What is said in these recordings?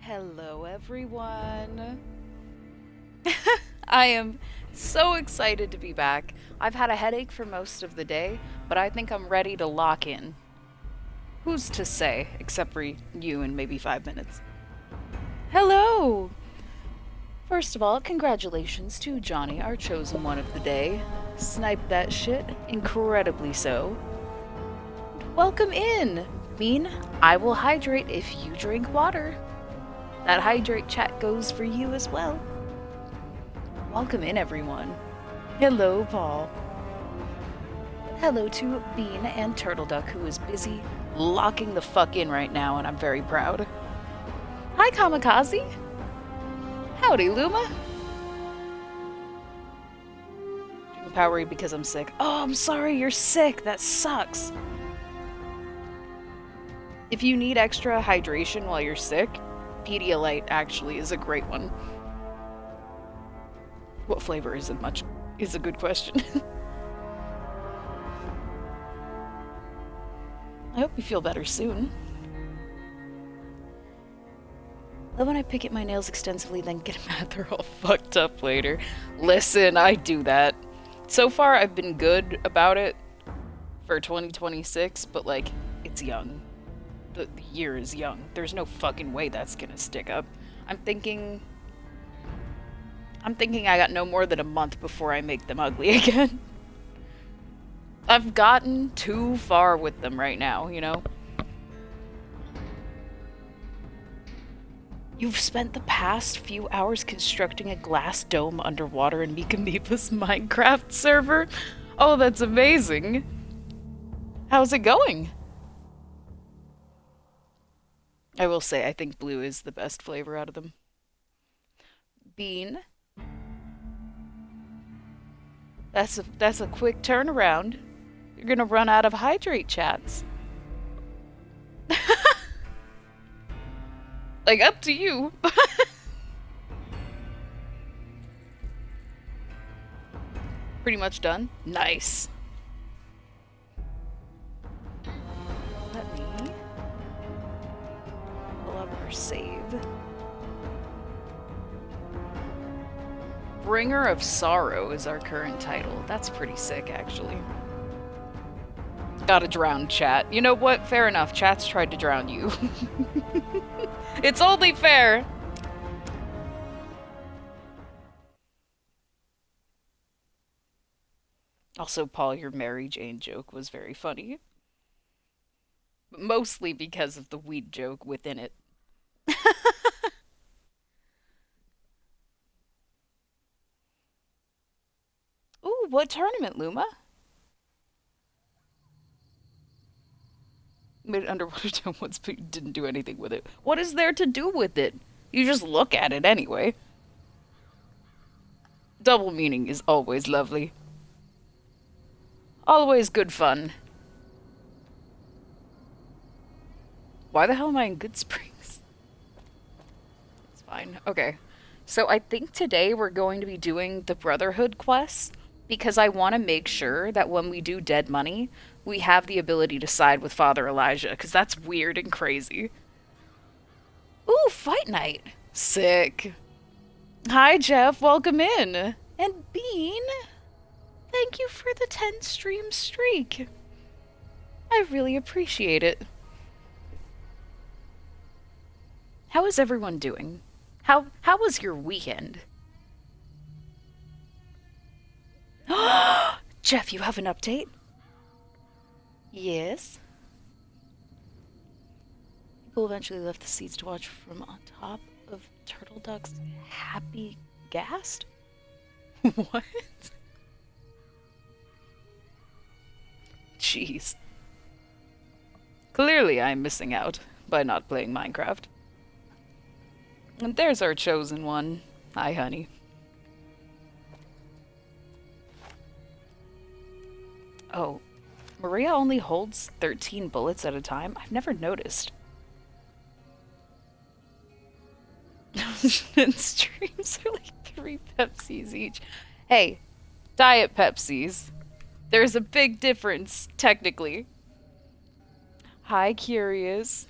Hello, everyone. I am so excited to be back. I've had a headache for most of the day, but I think I'm ready to lock in. Who's to say, except for you in maybe 5 minutes? Hello! First of all, congratulations to Johnny, our chosen one of the day. Sniped that shit, incredibly so. Welcome in! Mean, I will hydrate if you drink water. That hydrate chat goes for you as well. Welcome in, everyone. Hello, Paul. Hello to Bean and Turtle Duck, who is busy locking the fuck in right now, and I'm very proud. Hi, Kamikaze. Howdy, Luma. Drinking Powerade because I'm sick. Oh, I'm sorry you're sick. That sucks. If you need extra hydration while you're sick, Pedialyte actually is a great one. What flavor is a good question. I hope you feel better soon. Love when I pick at my nails extensively, then get mad they're all fucked up later. Listen, I do that. So far, I've been good about it for 2026, but like, it's young. The year is young. There's no fucking way that's gonna stick up. I'm thinking I got no more than a month before I make them ugly again. I've gotten too far with them right now, you know? You've spent the past few hours constructing a glass dome underwater in Mikamipa's Minecraft server? Oh, that's amazing. How's it going? I will say, I think blue is the best flavor out of them. Bean. That's a quick turnaround. You're gonna run out of hydrate chats. Like, up to you. Pretty much done. Nice. Let me pull up our save. Bringer of Sorrow is our current title. That's pretty sick, actually. Gotta drown chat. You know what? Fair enough. Chat's tried to drown you. It's only fair. Also, Paul, your Mary Jane joke was very funny. But mostly because of the weed joke within it. Ooh, what tournament, Luma? Made it underwater down once, but you didn't do anything with it. What is there to do with it? You just look at it anyway. Double meaning is always lovely. Always good fun. Why the hell am I in Good Springs? It's fine. Okay. So I think today we're going to be doing the Brotherhood quest because I want to make sure that when we do Dead Money, we have the ability to side with Father Elijah, because that's weird and crazy. Ooh, Fight Night. Sick. Hi, Jeff. Welcome in. And Bean, thank you for the 10 stream streak. I really appreciate it. How is everyone doing? How was your weekend? Jeff, you have an update? Yes. People eventually left the seats to watch from on top of Turtle Duck's happy ghast? What? Jeez. Clearly I'm missing out by not playing Minecraft. And there's our chosen one. Hi, honey. Oh, Maria only holds 13 bullets at a time? I've never noticed. And streams are like 3 Pepsis each. Hey, Diet Pepsis. There's a big difference, technically. Hi, Curious.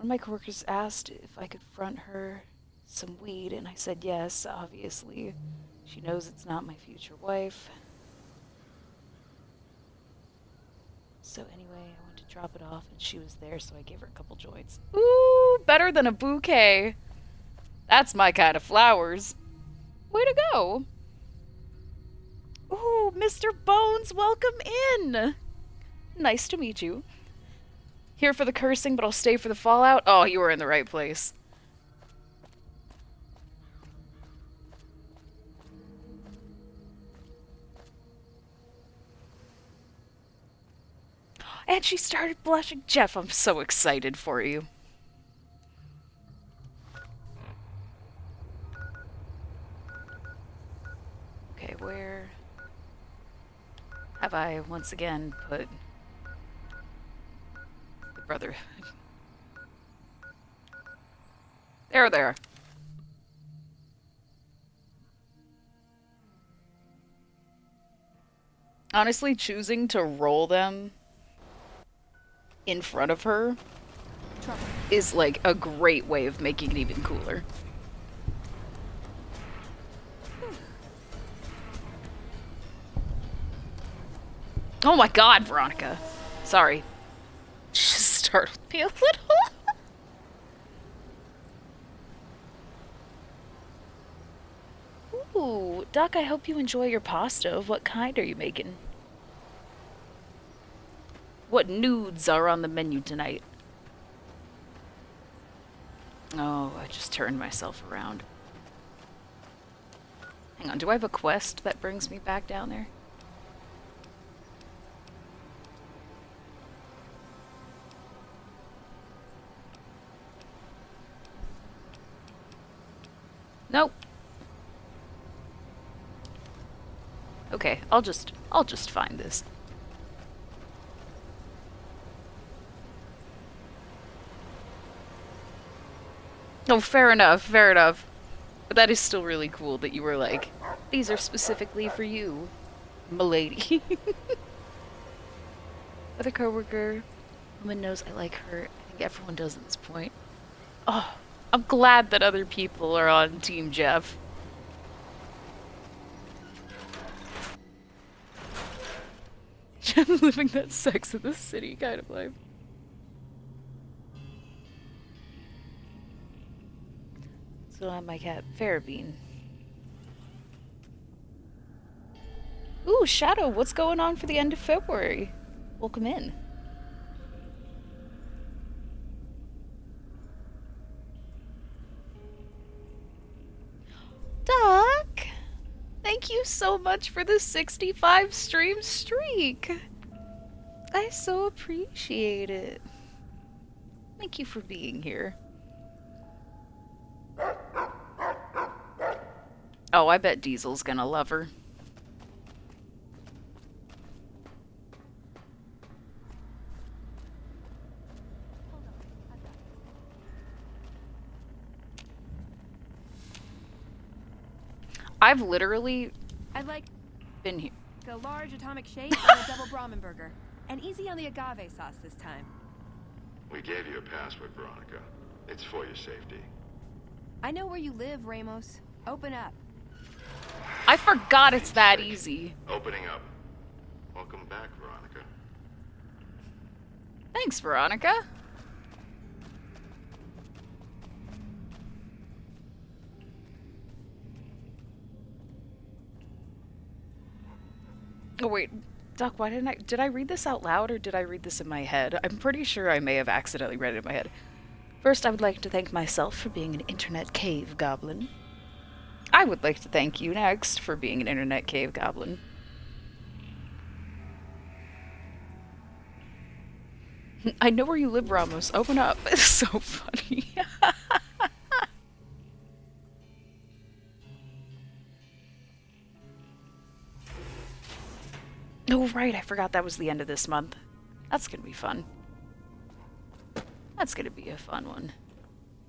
One of my coworkers asked if I could front her some weed, and I said yes, obviously. She knows it's not my future wife. So anyway, I went to drop it off, and she was there, so I gave her a couple joints. Ooh, better than a bouquet. That's my kind of flowers. Way to go. Ooh, Mr. Bones, welcome in. Nice to meet you. Here for the cursing, but I'll stay for the fallout. Oh, you were in the right place. And she started blushing. Jeff, I'm so excited for you. Okay, where have I once again put the Brotherhood? There. Honestly, choosing to roll them in front of her is like a great way of making it even cooler. Oh my god, Veronica. Sorry. Just startled me a little. Ooh, Doc, I hope you enjoy your pasta. What kind are you making? What nudes are on the menu tonight? Oh, I just turned myself around. Hang on, do I have a quest that brings me back down there? Nope. Okay, I'll just find this. Oh, fair enough. But that is still really cool that you were like, these are specifically for you, m'lady. Other coworker, woman knows I like her. I think everyone does at this point. Oh, I'm glad that other people are on Team Jeff. Living that Sex in the City kind of life. Still have my cat, Farabeen. Ooh, Shadow, what's going on for the end of February? Welcome in. Doc! Thank you so much for the 65 stream streak. I so appreciate it. Thank you for being here. Oh, I bet Diesel's gonna love her. I've literally I'd like been here. a large atomic shake and a double Brahmin burger. And easy on the agave sauce this time. We gave you a password, Veronica. It's for your safety. I know where you live, Ramos. Open up. I forgot it's that easy. Opening up. Welcome back, Veronica. Thanks, Veronica. Oh wait, Doc, why did I read this out loud or did I read this in my head? I'm pretty sure I may have accidentally read it in my head. First, I would like to thank myself for being an internet cave goblin. I would like to thank you next for being an internet cave goblin. I know where you live, Ramos. Open up. It's so funny. Oh, right. I forgot that was the end of this month. That's gonna be fun. That's gonna be a fun one.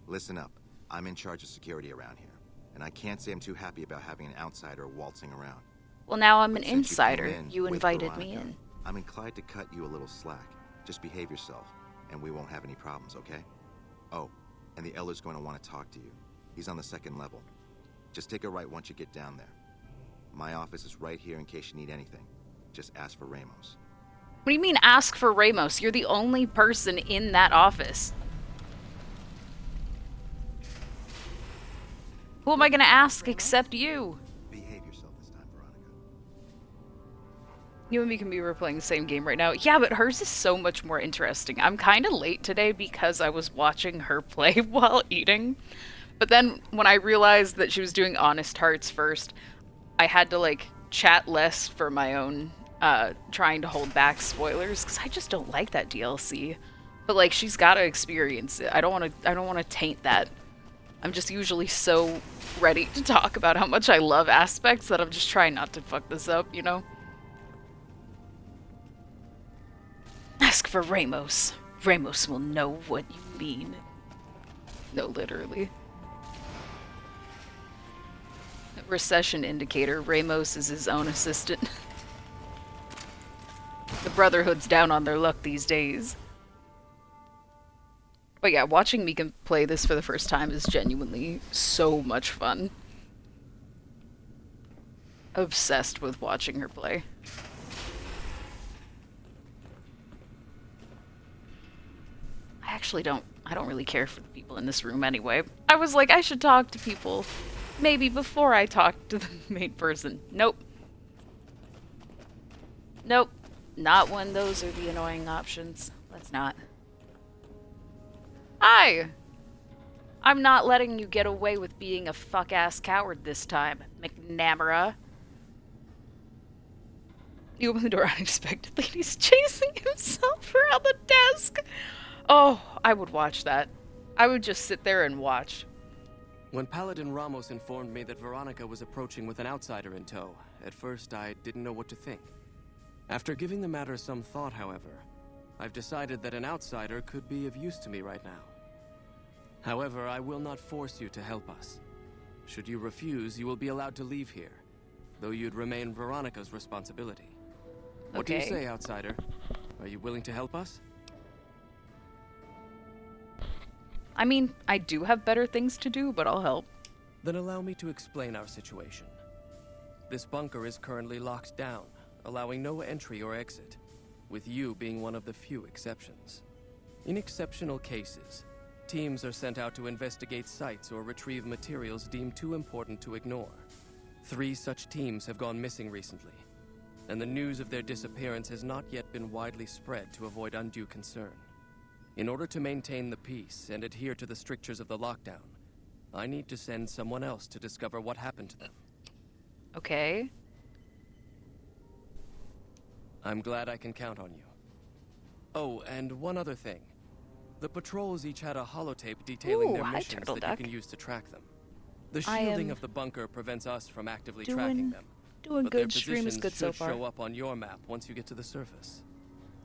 Listen up. I'm in charge of security around here, and I can't say I'm too happy about having an outsider waltzing around. Well, now I'm an But since insider. you came in You with invited me Veronica, in. I'm inclined to cut you a little slack. Just behave yourself, and we won't have any problems, okay? Oh, and the Elder's going to want to talk to you. He's on the 2nd level. Just take a right once you get down there. My office is right here in case you need anything. Just ask for Ramos. What do you mean ask for Ramos? You're the only person in that office. Who am I gonna ask except you? Behave yourself this time, Veronica. You and me can be replaying the same game right now. Yeah, but hers is so much more interesting. I'm kind of late today because I was watching her play while eating. But then when I realized that she was doing Honest Hearts first, I had to like chat less for my own trying to hold back spoilers because I just don't like that DLC. But like she's got to experience it. I don't want to taint that. I'm just usually so ready to talk about how much I love aspects that I'm just trying not to fuck this up, you know? Ask for Ramos. Ramos will know what you mean. No, literally. Recession indicator. Ramos is his own assistant. The Brotherhood's down on their luck these days. But yeah, watching Mika play this for the first time is genuinely so much fun. Obsessed with watching her play. I don't really care for the people in this room anyway. I was like, I should talk to people maybe before I talk to the main person. Nope. Nope. Not when those are the annoying options. Let's not. Hi! I'm not letting you get away with being a fuck-ass coward this time, McNamara. You open the door unexpectedly and he's chasing himself around the desk. Oh, I would watch that. I would just sit there and watch. When Paladin Ramos informed me that Veronica was approaching with an outsider in tow, at first I didn't know what to think. After giving the matter some thought, however, I've decided that an outsider could be of use to me right now. However, I will not force you to help us. Should you refuse, you will be allowed to leave here, though you'd remain Veronica's responsibility. What do you say, outsider? Are you willing to help us? I mean, I do have better things to do, but I'll help. Then allow me to explain our situation. This bunker is currently locked down, allowing no entry or exit, with you being one of the few exceptions. In exceptional cases, teams are sent out to investigate sites or retrieve materials deemed too important to ignore. 3 such teams have gone missing recently, and the news of their disappearance has not yet been widely spread to avoid undue concern. In order to maintain the peace and adhere to the strictures of the lockdown, I need to send someone else to discover what happened to them. Okay. I'm glad I can count on you. Oh, and one other thing. The patrols each had a holotape detailing their missions that you can use to track them. The shielding of the bunker prevents us from actively tracking them. Doing but good. their Stream is positions good so should far. show up on your map once you get to the surface.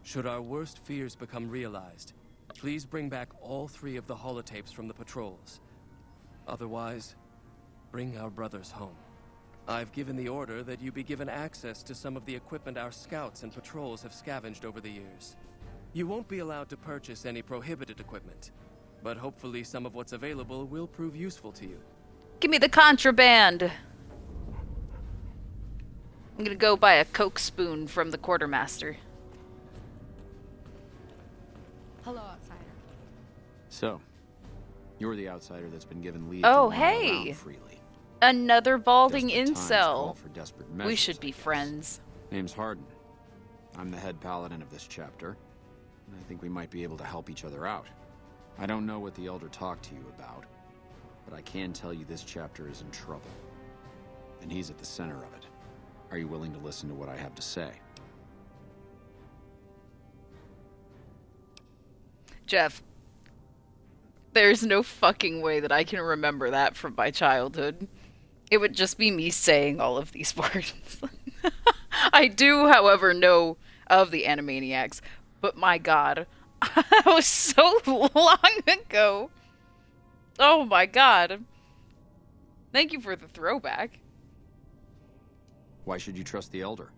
Should our worst fears become realized, please bring back all 3 of the holotapes from the patrols. Otherwise, bring our brothers home. I've given the order that you be given access to some of the equipment our scouts and patrols have scavenged over the years. You won't be allowed to purchase any prohibited equipment, but hopefully some of what's available will prove useful to you. Give me the contraband! I'm gonna go buy a Coke spoon from the quartermaster. Hello, outsider. So, you're the outsider that's been given leave Oh, to wander hey! around freely. Another balding Desperate times call incel. for desperate We measures, should be I guess. friends. Name's Harden. I'm the head paladin of this chapter, and I think we might be able to help each other out. I don't know what the Elder talked to you about, but I can tell you this chapter is in trouble. And he's at the center of it. Are you willing to listen to what I have to say? Jeff, there's no fucking way that I can remember that from my childhood. It would just be me saying all of these words. I do, however, know of the Animaniacs, but my god, that was so long ago. Oh my god. Thank you for the throwback. Why should you trust the Elder?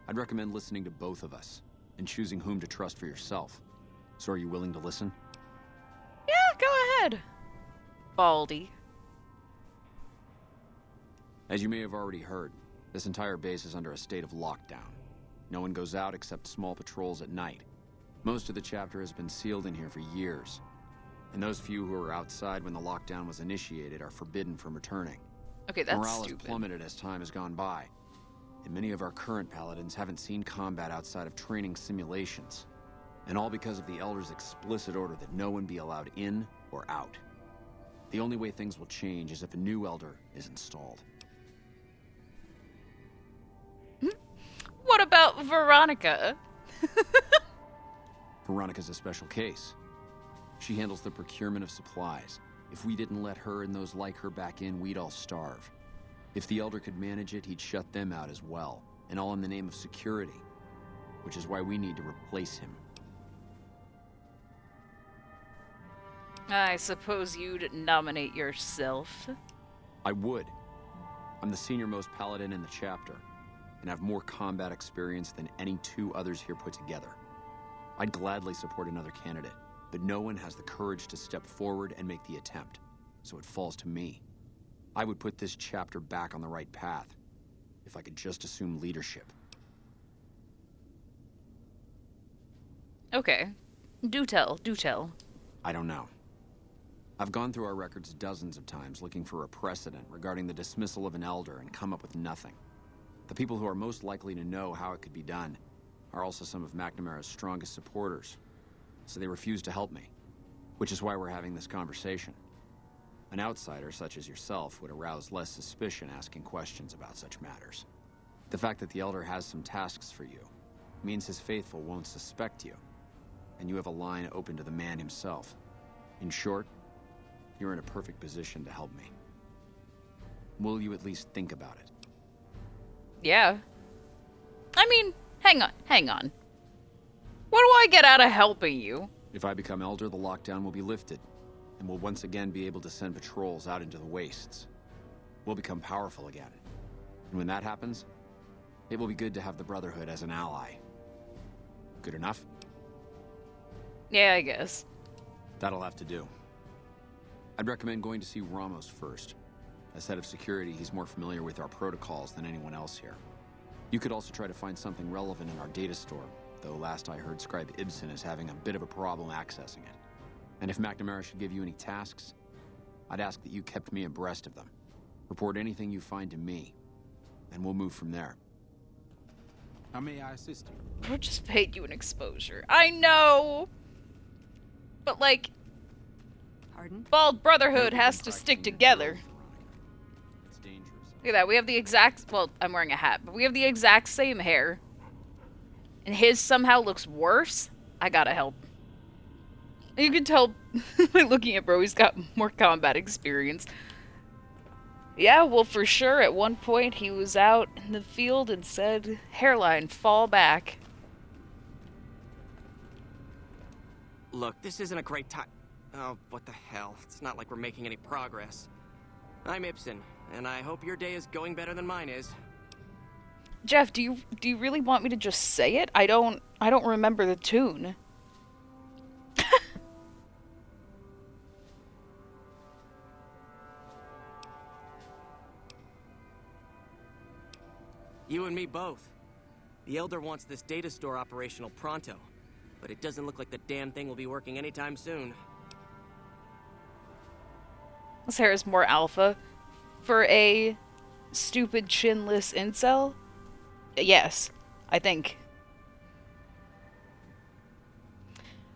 I'd recommend listening to both of us, and choosing whom to trust for yourself. So are you willing to listen? ahead, Baldy. As you may have already heard, this entire base is under a state of lockdown. No one goes out except small patrols at night. Most of the chapter has been sealed in here for years. And those few who were outside when the lockdown was initiated are forbidden from returning. Okay, that's Morale stupid. has plummeted as time has gone by. And many of our current paladins haven't seen combat outside of training simulations. And all because of the Elder's explicit order that no one be allowed in or out. The only way things will change is if a new Elder is installed. What about Veronica? Veronica's a special case. She handles the procurement of supplies. If we didn't let her and those like her back in, we'd all starve. If the Elder could manage it, he'd shut them out as well. And all in the name of security. Which is why we need to replace him. I suppose you'd nominate yourself. I would. I'm the senior-most paladin in the chapter, and have more combat experience than any two others here put together. I'd gladly support another candidate, but no one has the courage to step forward and make the attempt, so it falls to me. I would put this chapter back on the right path, if I could just assume leadership. Okay. Do tell, do tell. I don't know. I've gone through our records dozens of times looking for a precedent regarding the dismissal of an Elder and come up with nothing. The people who are most likely to know how it could be done are also some of McNamara's strongest supporters, so they refuse to help me, which is why we're having this conversation. An outsider such as yourself would arouse less suspicion asking questions about such matters. The fact that the Elder has some tasks for you means his faithful won't suspect you, and you have a line open to the man himself. In short, you're in a perfect position to help me. Will you at least think about it? Yeah. I mean, hang on. What do I get out of helping you? If I become Elder, the lockdown will be lifted, and we'll once again be able to send patrols out into the wastes. We'll become powerful again. And when that happens, it will be good to have the Brotherhood as an ally. Good enough? Yeah, I guess. That'll have to do. I'd recommend going to see Ramos first. As head of security, he's more familiar with our protocols than anyone else here. You could also try to find something relevant in our data store, though last I heard Scribe Ibsen is having a bit of a problem accessing it. And if McNamara should give you any tasks, I'd ask that you kept me abreast of them. Report anything you find to me, and we'll move from there. How may I assist you? Or just paid you an exposure. I know! But like, Pardon? Bald Brotherhood has to stick together. It's dangerous. Look at that, we have the exact, well, I'm wearing a hat, but we have the exact same hair. And his somehow looks worse? I gotta help. You can tell by looking at bro, he's got more combat experience. Yeah, well, for sure, at one point he was out in the field and said, hairline, fall back. Look, this isn't a great time. Oh, what the hell. It's not like we're making any progress. I'm Ibsen, and I hope your day is going better than mine is. Jeff, do you really want me to just say it? I don't remember the tune. You and me both. The Elder wants this data store operational pronto, but it doesn't look like the damn thing will be working anytime soon. This hair is more alpha. For a stupid, chinless incel? Yes, I think.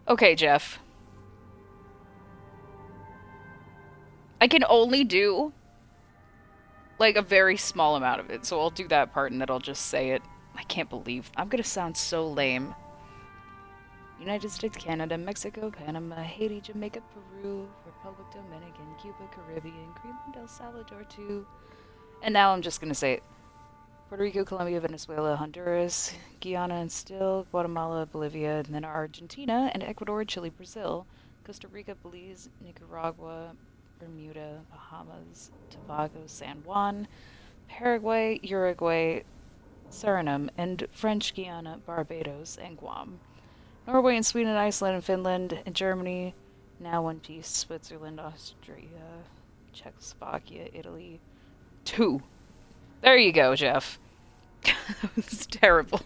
Okay, Jeff. I can only do like a very small amount of it, so I'll do that part and then I'll just say it. I can't believe I'm gonna sound so lame. United States, Canada, Mexico, Panama, Haiti, Jamaica, Peru, Republic Dominican, Cuba, Caribbean, Greenland, El Salvador, too. And now I'm just gonna say it. Puerto Rico, Colombia, Venezuela, Honduras, Guyana and still, Guatemala, Bolivia, and then Argentina, and Ecuador, Chile, Brazil, Costa Rica, Belize, Nicaragua, Bermuda, Bahamas, Tobago, San Juan, Paraguay, Uruguay, Suriname, and French Guiana, Barbados, and Guam. Norway and Sweden, Iceland and Finland, and Germany, Now one piece. Switzerland, Austria, Czechoslovakia, Italy. 2. There you go, Jeff. That was terrible.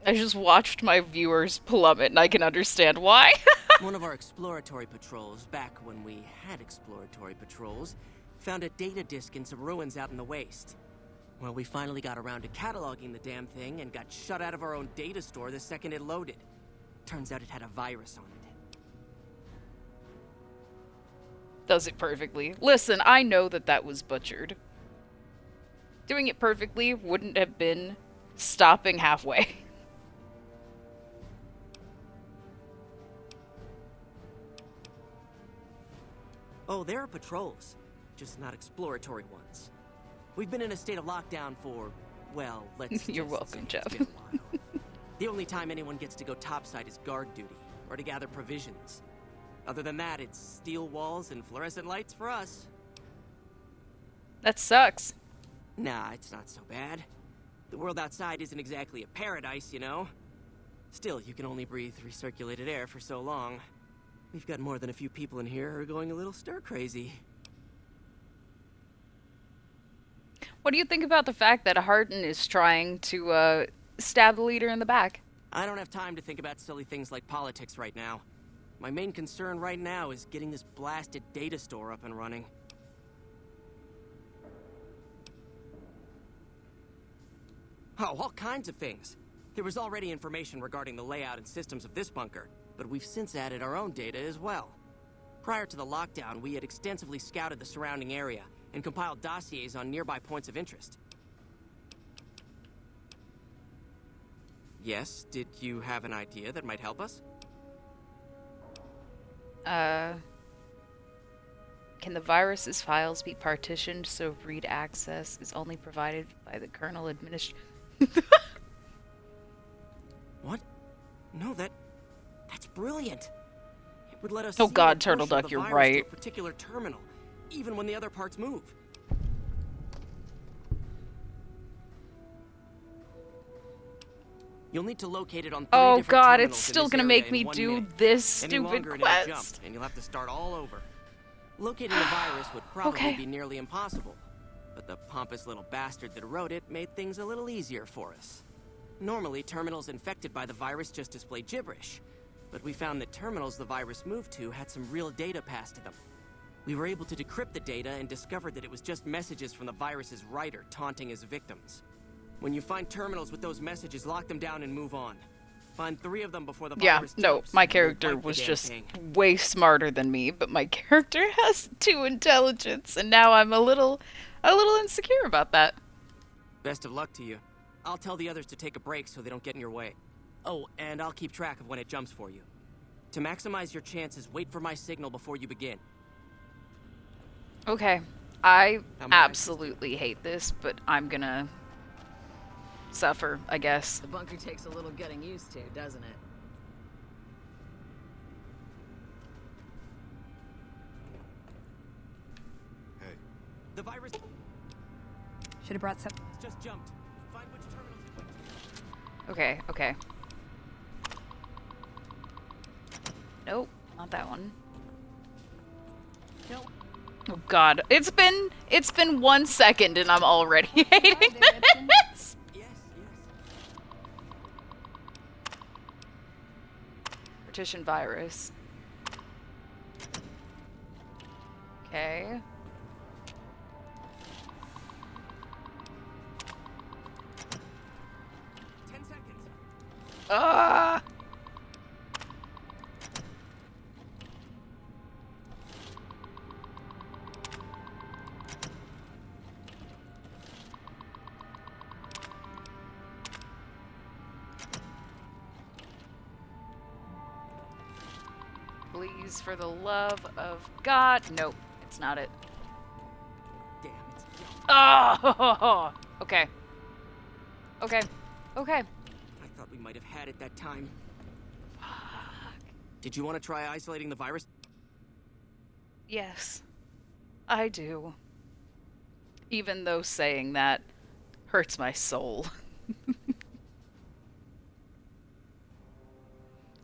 I just watched my viewers plummet, and I can understand why. One of our exploratory patrols, back when we had exploratory patrols, found a data disk in some ruins out in the waste. Well, we finally got around to cataloging the damn thing and got shut out of our own data store the second it loaded. Turns out it had a virus on it. Does it perfectly. Listen, I know that that was butchered. Doing it perfectly wouldn't have been stopping halfway. Oh, there are patrols, just not exploratory ones. We've been in a state of lockdown for, well, let's You're just welcome, say Jeff. it's been a while. The only time anyone gets to go topside is guard duty, or to gather provisions. Other than that, it's steel walls and fluorescent lights for us. That sucks. Nah, it's not so bad. The world outside isn't exactly a paradise, you know? Still, you can only breathe recirculated air for so long. We've got more than a few people in here who are going a little stir-crazy. What do you think about the fact that Hardin is trying to, stab the leader in the back? I don't have time to think about silly things like politics right now. My main concern right now is getting this blasted data store up and running. Oh, all kinds of things. There was already information regarding the layout and systems of this bunker, but we've since added our own data as well. Prior to the lockdown, we had extensively scouted the surrounding area and compiled dossiers on nearby points of interest. Yes, did you have an idea that might help us? Can the virus's files be partitioned so read access is only provided by the kernel administrator? What? No, that's brilliant. It would let us Oh see God, a Turtle portion of Duck, the you're virus to right. a particular terminal, even when the other parts move. You'll need to locate it on 3 Oh different God, terminals it's in still this gonna area make in me 1 do minute. this Any stupid longer and it'll jump, quest. and you'll have to start all over. Locating the virus would probably Okay. be nearly impossible, but the pompous little bastard that wrote it made things a little easier for us. Normally, terminals infected by the virus just display gibberish, but we found that terminals the virus moved to had some real data passed to them. We were able to decrypt the data and discovered that it was just messages from the virus's writer taunting his victims. When you find terminals with those messages, lock them down and move on. Find 3 of them before the Yeah, virus no, jumps, my and we'll character wipe the was damn just thing. way smarter than me, but my character has 2 intelligence, and now I'm a little insecure about that. Best of luck to you. I'll tell the others to take a break so they don't get in your way. Oh, and I'll keep track of when it jumps for you. To maximize your chances, wait for my signal before you begin. Okay, I How may I absolutely hate this, but I'm gonna suffer, I guess. The bunker takes a little getting used to, doesn't it? Hey, The virus Should have brought some. just jumped. Find which terminals it went to. Okay, okay. Nope, not that one. Nope. Oh God, it's been 1 second and I'm already hating there, Ibsen. this. Yes, yes. Partition virus. Okay. 10 seconds. Ah! Please, for the love of God. Nope, it's not it. Damn, it's jumped. Oh! Okay. Okay. Okay. I thought we might have had it that time. Did you want to try isolating the virus? Yes, I do. Even though saying that hurts my soul.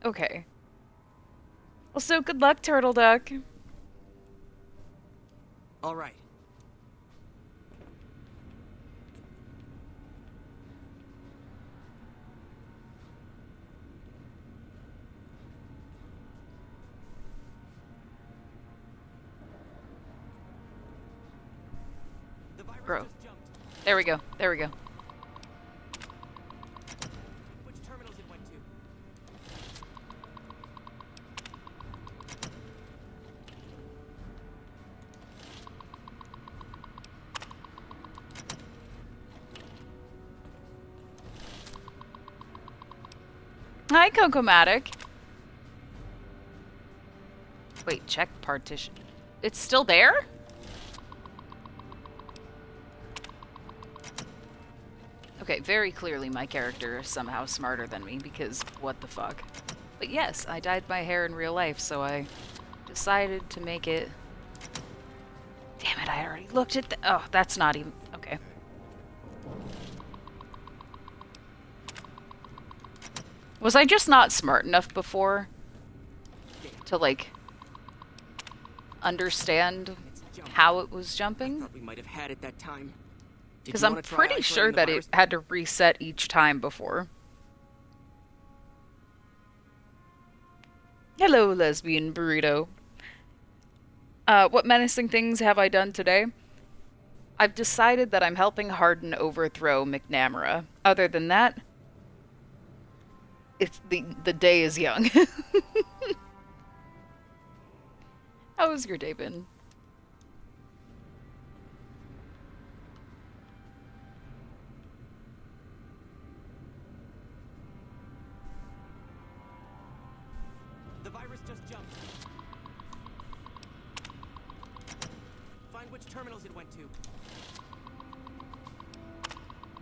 Okay. Well, so good luck, Turtle Duck. All right. The virus Bro. just jumped. There we go. There we go. Which terminals it went to? Hi, Cocomatic. Wait, check partition. It's still there? Okay, very clearly my character is somehow smarter than me because what the fuck. But yes, I dyed my hair in real life, so I decided to make it... Damn it, I already looked at the... Oh, that's not even... Okay. Was I just not smart enough before to, like, understand how it was jumping? Thought we might have had it that time. Did Because you I'm wanna try pretty isolating sure the that it virus? had to reset each time before. Hello, lesbian burrito. What menacing things have I done today? I've decided that I'm helping Hardin overthrow McNamara. Other than that, it's the day is young. How was your day been? The virus just jumped. Find which terminals it went to.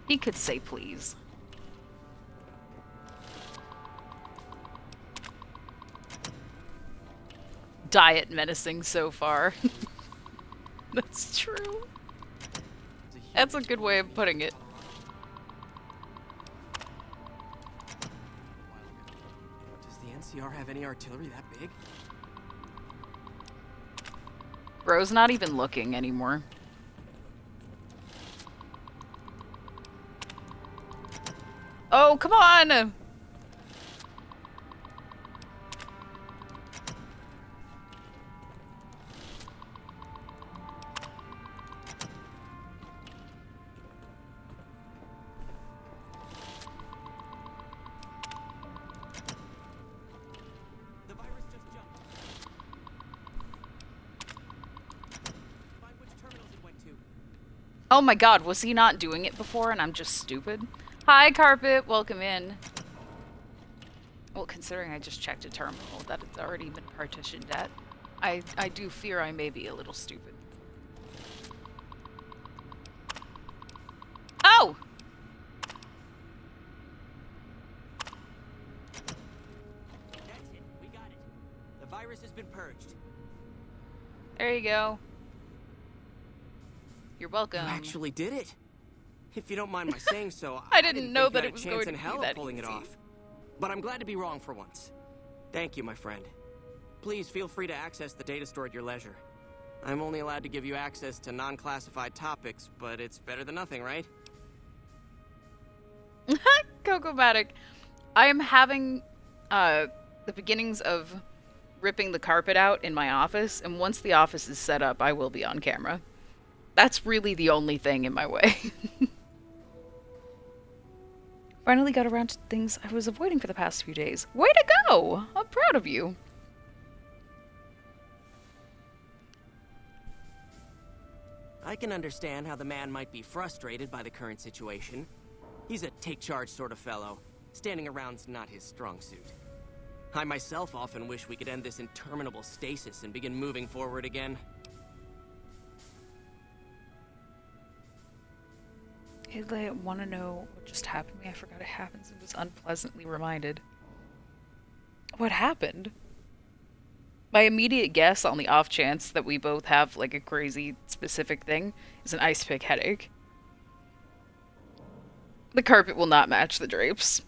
He could say please. Diet menacing so far. That's true. That's a good way of putting it. Does the NCR have any artillery that big? Bro's not even looking anymore. Oh, come on! The virus just jumped. Find which terminals it went to. Oh my god, was he not doing it before and I'm just stupid? Hi, Carpet, welcome in. Well, considering I just checked a terminal that it's already been partitioned at, I do fear I may be a little stupid. Oh! That's it. We got it. The virus has been purged. There you go. You're welcome. You actually did it. If you don't mind my saying so, I didn't know think that you had it was a chance going to in be hell that of pulling it easy. off. But I'm glad to be wrong for once. Thank you, my friend. Please feel free to access the data store at your leisure. I'm only allowed to give you access to non-classified topics, but it's better than nothing, right? Cocomatic. I am having the beginnings of ripping the carpet out in my office, and once the office is set up, I will be on camera. That's really the only thing in my way. Finally got around to things I was avoiding for the past few days. Way to go! I'm proud of you. I can understand how the man might be frustrated by the current situation. He's a take-charge sort of fellow. Standing around's not his strong suit. I myself often wish we could end this interminable stasis and begin moving forward again. Hey, I want to know what just happened to me. I forgot it happens and was unpleasantly reminded. What happened? My immediate guess, on the off chance that we both have, like, a crazy specific thing, is an ice pick headache. The carpet will not match the drapes.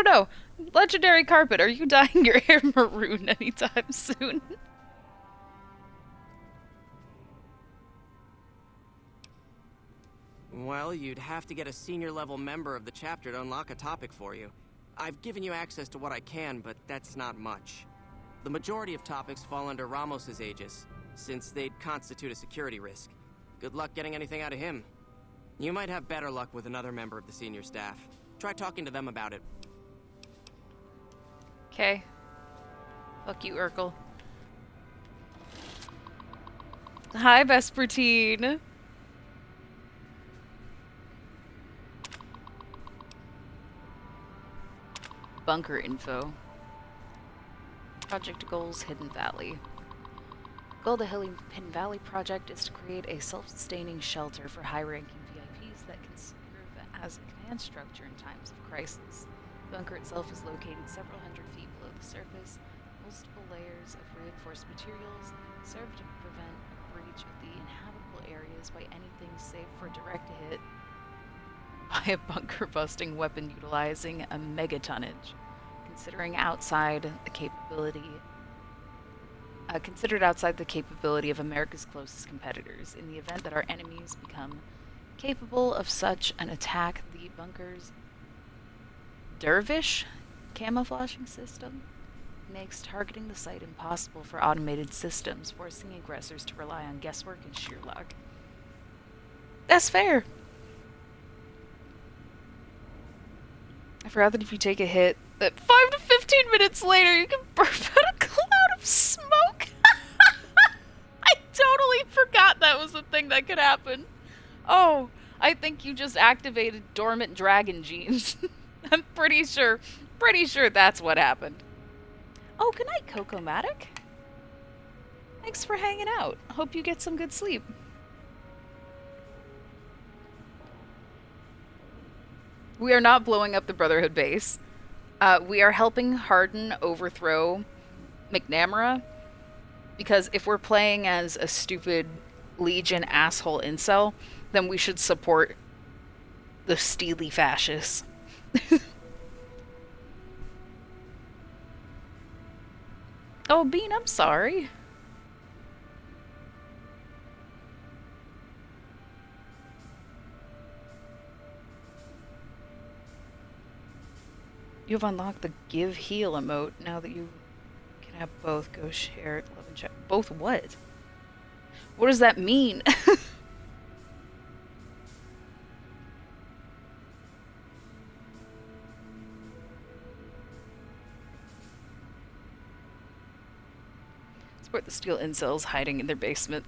no. Legendary Carpet, are you dyeing your hair maroon anytime soon? Well, you'd have to get a senior level member of the chapter to unlock a topic for you. I've given you access to what I can, but that's not much. The majority of topics fall under Ramos's aegis, since they'd constitute a security risk. Good luck getting anything out of him. You might have better luck with another member of the senior staff. Try talking to them about it. Okay. Fuck you, Urkel. Hi, Vespertine. Bunker info. Project goals, Hidden Valley. The goal of the Hidden Valley project is to create a self-sustaining shelter for high-ranking VIPs that can serve as a command structure in times of crisis. The bunker itself is located several hundred feet below the surface. Multiple layers of reinforced materials serve to prevent a breach of the inhabitable areas by anything save for a direct hit by a bunker-busting weapon utilizing a megatonnage. Considered outside the capability of America's closest competitors. In the event that our enemies become capable of such an attack, the bunker's dervish camouflaging system makes targeting the site impossible for automated systems, forcing aggressors to rely on guesswork and sheer luck. That's fair. I forgot that if you take a hit, that 5 to 15 minutes later you can burp out a cloud of smoke. I totally forgot that was a thing that could happen. Oh, I think you just activated dormant dragon genes. I'm pretty sure that's what happened. Oh, good night, Coco-Matic. Thanks for hanging out. Hope you get some good sleep. We are not blowing up the Brotherhood base. We are helping Hardin overthrow McNamara, because if we're playing as a stupid Legion asshole incel, then we should support the steely fascists. Oh, Bean, I'm sorry. You have unlocked the give heal emote now that you can have both. Go share, love and chat. Both what? What does that mean? Support the steel incels hiding in their basement.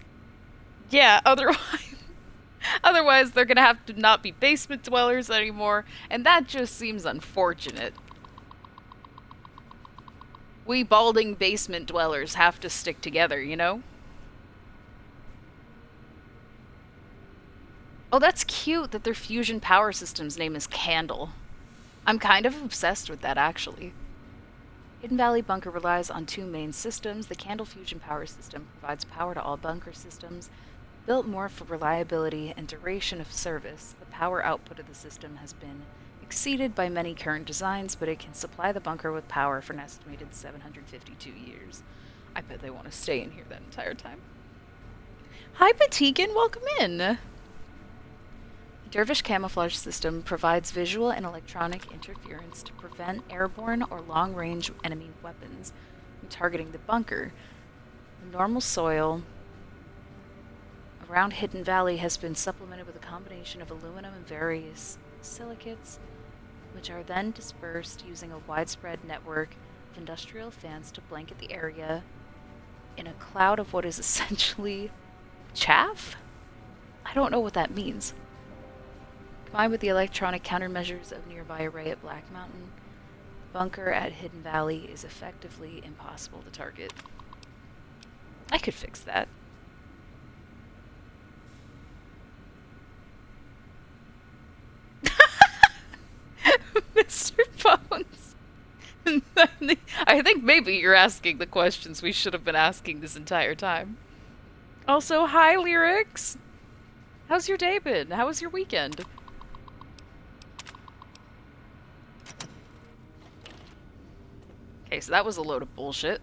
Yeah, otherwise they're gonna have to not be basement dwellers anymore, and that just seems unfortunate. We balding basement dwellers have to stick together, you know? Oh, that's cute that their fusion power system's name is Candle. I'm kind of obsessed with that, actually. Hidden Valley Bunker relies on two main systems. The Candle fusion power system provides power to all bunker systems, built more for reliability and duration of service. The power output of the system has been exceeded by many current designs, but it can supply the bunker with power for an estimated 752 years. I bet they want to stay in here that entire time. Hi, Patigan, welcome in. The Dervish camouflage system provides visual and electronic interference to prevent airborne or long-range enemy weapons from targeting the bunker. The normal soil around Hidden Valley has been supplemented with a combination of aluminum and various silicates, which are then dispersed using a widespread network of industrial fans to blanket the area in a cloud of what is essentially chaff? I don't know what that means. Combined with the electronic countermeasures of nearby array at Black Mountain, the bunker at Hidden Valley is effectively impossible to target. I could fix that. Mr. Bones. I think maybe you're asking the questions we should have been asking this entire time. Also, hi, Lyrics. How's your day been? How was your weekend? Okay, so that was a load of bullshit.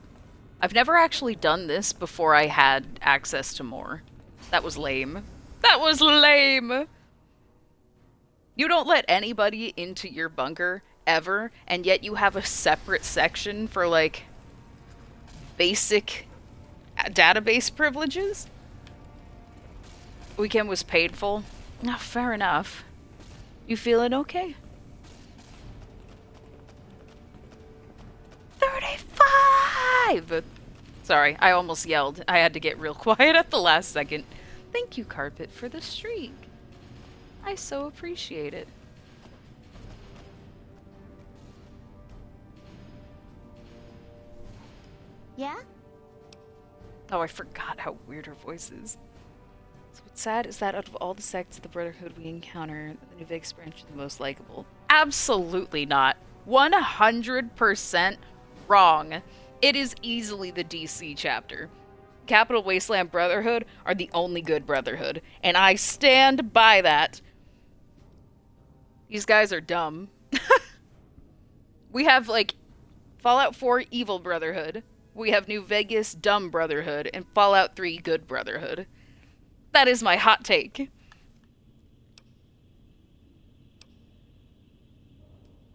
I've never actually done this before I had access to more. That was lame. That was lame! You don't let anybody into your bunker, ever, and yet you have a separate section for, like, basic database privileges? Weekend was painful. Oh, fair enough. You feeling okay? 35! Sorry, I almost yelled. I had to get real quiet at the last second. Thank you, Carpet, for the streak. I so appreciate it. Yeah? Oh, I forgot how weird her voice is. So what's sad is that out of all the sects of the Brotherhood we encounter, the New Vegas branch is the most likable. Absolutely not. 100% wrong. It is easily the DC chapter. Capital Wasteland Brotherhood are the only good Brotherhood, and I stand by that. These guys are dumb. We have, like, Fallout 4 Evil Brotherhood. We have New Vegas Dumb Brotherhood, and Fallout 3 Good Brotherhood. That is my hot take.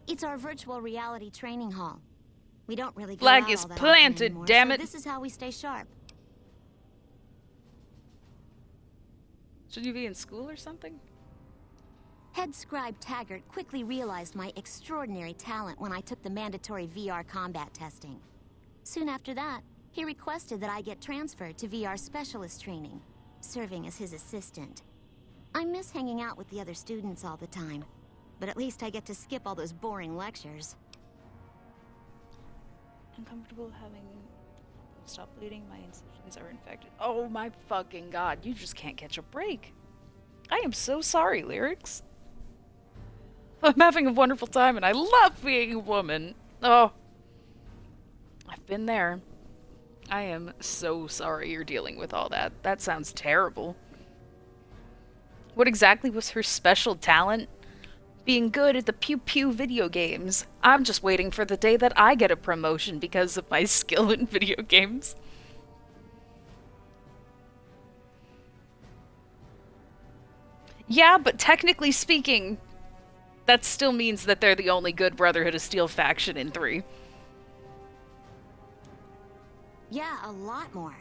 It's our virtual reality training hall. We don't really go Flag out is all that often planted, anymore, damn so it. this is how we stay sharp. Should you be in school or something? Head scribe Taggart quickly realized my extraordinary talent when I took the mandatory VR combat testing. Soon after that, he requested that I get transferred to VR specialist training, serving as his assistant. I miss hanging out with the other students all the time, but at least I get to skip all those boring lectures. Uncomfortable having... Stop bleeding, my incisions are infected. Oh my fucking god, you just can't catch a break. I am so sorry, Lyrics. I'm having a wonderful time and I love being a woman. Oh. I've been there. I am so sorry you're dealing with all that. That sounds terrible. What exactly was her special talent? Being good at the pew-pew video games. I'm just waiting for the day that I get a promotion because of my skill in video games. Yeah, but technically speaking, that still means that they're the only good Brotherhood of Steel faction in 3. Yeah, a lot more.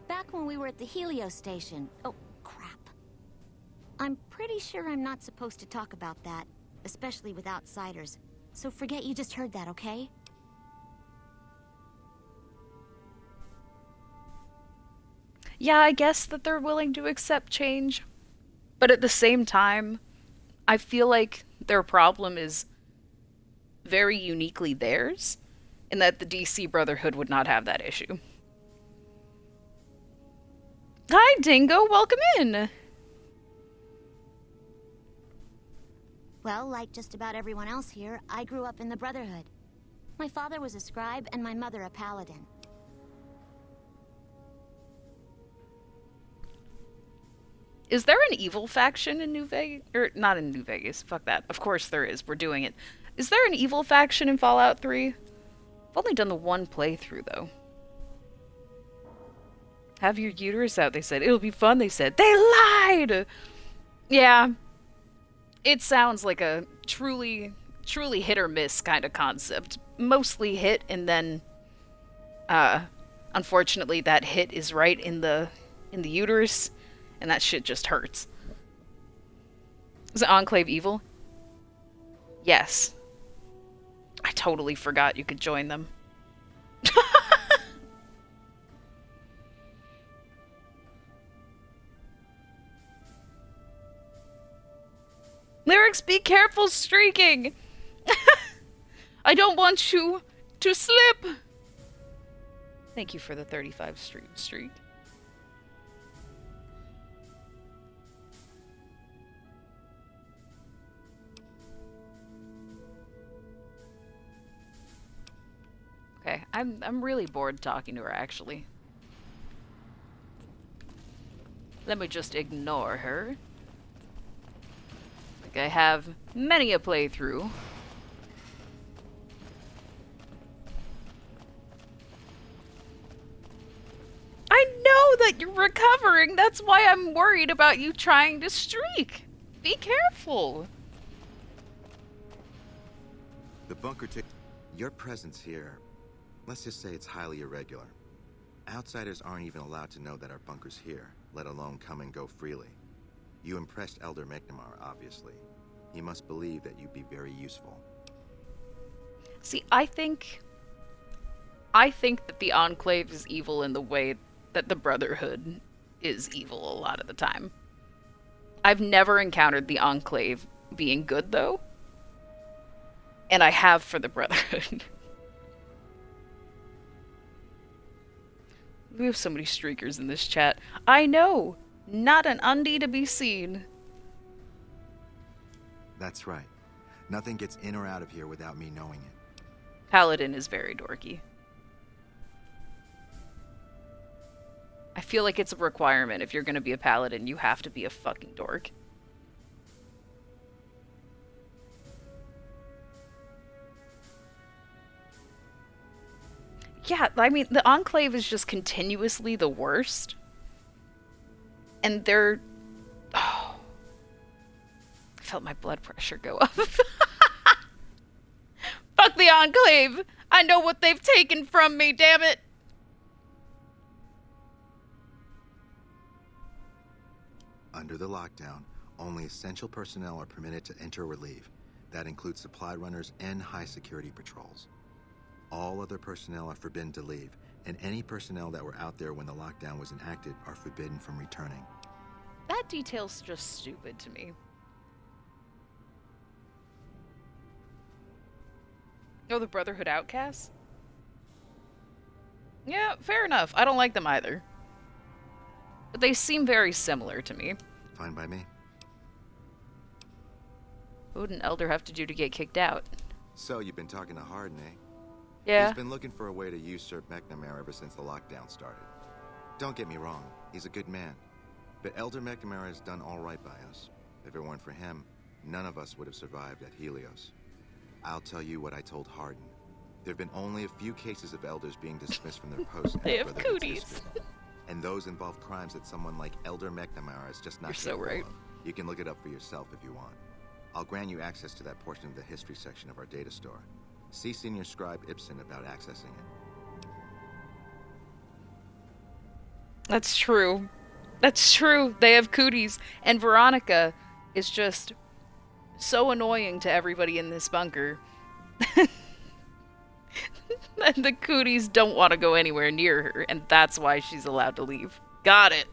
Back when we were at the Helio station. Oh, crap. I'm pretty sure I'm not supposed to talk about that, especially with outsiders. So forget you just heard that, okay? Yeah, I guess that they're willing to accept change. But at the same time, I feel like their problem is very uniquely theirs, in that the DC Brotherhood would not have that issue. Hi, Dingo! Welcome in! Well, like just about everyone else here, I grew up in the Brotherhood. My father was a scribe and my mother a paladin. Is there an evil faction in New Vegas? Or, not in New Vegas, fuck that. Of course there is, we're doing it. Is there an evil faction in Fallout 3? I've only done the one playthrough, though. Have your uterus out, they said. It'll be fun, they said. They lied! Yeah. It sounds like a truly hit or miss kind of concept. Mostly hit, and then, unfortunately that hit is right in the uterus, and that shit just hurts. Is it Enclave evil? Yes. I totally forgot you could join them. Lyrics, be careful streaking! I don't want you to slip! Thank you for the 35 streak. Okay, I'm really bored talking to her, actually. Let me just ignore her. Like I have many a playthrough. that you're recovering. That's why I'm worried about you trying to streak. Be careful. The bunker your presence here, let's just say it's highly irregular. Outsiders aren't even allowed to know that our bunker's here, let alone come and go freely. You impressed Elder McNamara, obviously. He must believe that you'd be very useful. See, I think that the Enclave is evil in the way that the Brotherhood is evil a lot of the time. I've never encountered the Enclave being good, though. And I have for the Brotherhood. We have so many streakers in this chat. I know! Not an undie to be seen. That's right. Nothing gets in or out of here without me knowing it. Paladin is very dorky. I feel like it's a requirement. If you're gonna be a paladin, you have to be a fucking dork. Yeah, I mean, the Enclave is just continuously the worst. And they're... Oh. I felt my blood pressure go up. Fuck the Enclave! I know what they've taken from me, damn it! Under the lockdown, only essential personnel are permitted to enter or leave. That includes supply runners and high-security patrols. All other personnel are forbidden to leave, and any personnel that were out there when the lockdown was enacted are forbidden from returning. That detail's just stupid to me. Oh, the Brotherhood outcasts? Yeah, fair enough. I don't like them either. But they seem very similar to me. Fine by me. What would an elder have to do to get kicked out? So, you've been talking to Hardin, eh? Yeah. He's been looking for a way to usurp McNamara ever since the lockdown started. Don't get me wrong, he's a good man. But Elder McNamara has done all right by us. If it weren't for him, none of us would have survived at Helios. I'll tell you what I told Hardin. There have been only a few cases of elders being dismissed from their posts. They have cooties. And those involve crimes that someone like Elder McNamara is just not You're so capable right. of. You can look it up for yourself if you want. I'll grant you access to that portion of the history section of our data store. See Senior Scribe Ibsen about accessing it. That's true. That's true. They have cooties. And Veronica is just so annoying to everybody in this bunker. And the cooties don't want to go anywhere near her, and that's why she's allowed to leave. Got it.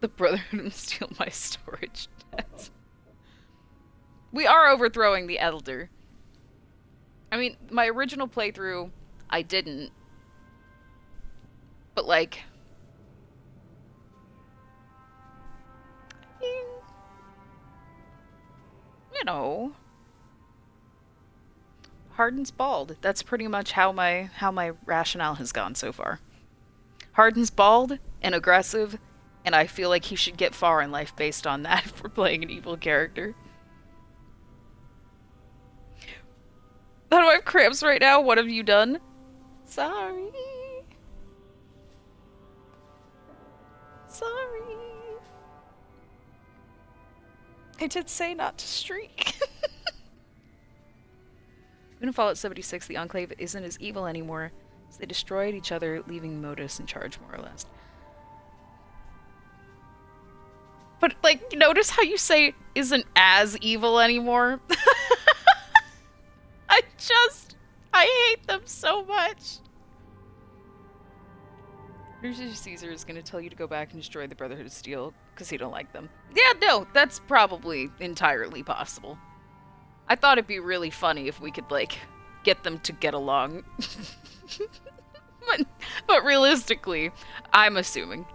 The Brotherhood will steal my storage desk. We are overthrowing the Elder. I mean, my original playthrough, I didn't. But, like... You know... Hardin's bald. That's pretty much how my rationale has gone so far. Hardin's bald and aggressive, and I feel like he should get far in life based on that if we're playing an evil character. How do I have cramps right now? What have you done? Sorry. Sorry. I did say not to streak. Even in Fallout 76, the Enclave isn't as evil anymore, as they destroyed each other, leaving Modus in charge, more or less. But, like, notice how you say isn't as evil anymore? I hate them so much. Lucius Caesar is going to tell you to go back and destroy the Brotherhood of Steel because he don't like them. Yeah, no, that's probably entirely possible. I thought it'd be really funny if we could, like, get them to get along. but realistically, I'm assuming.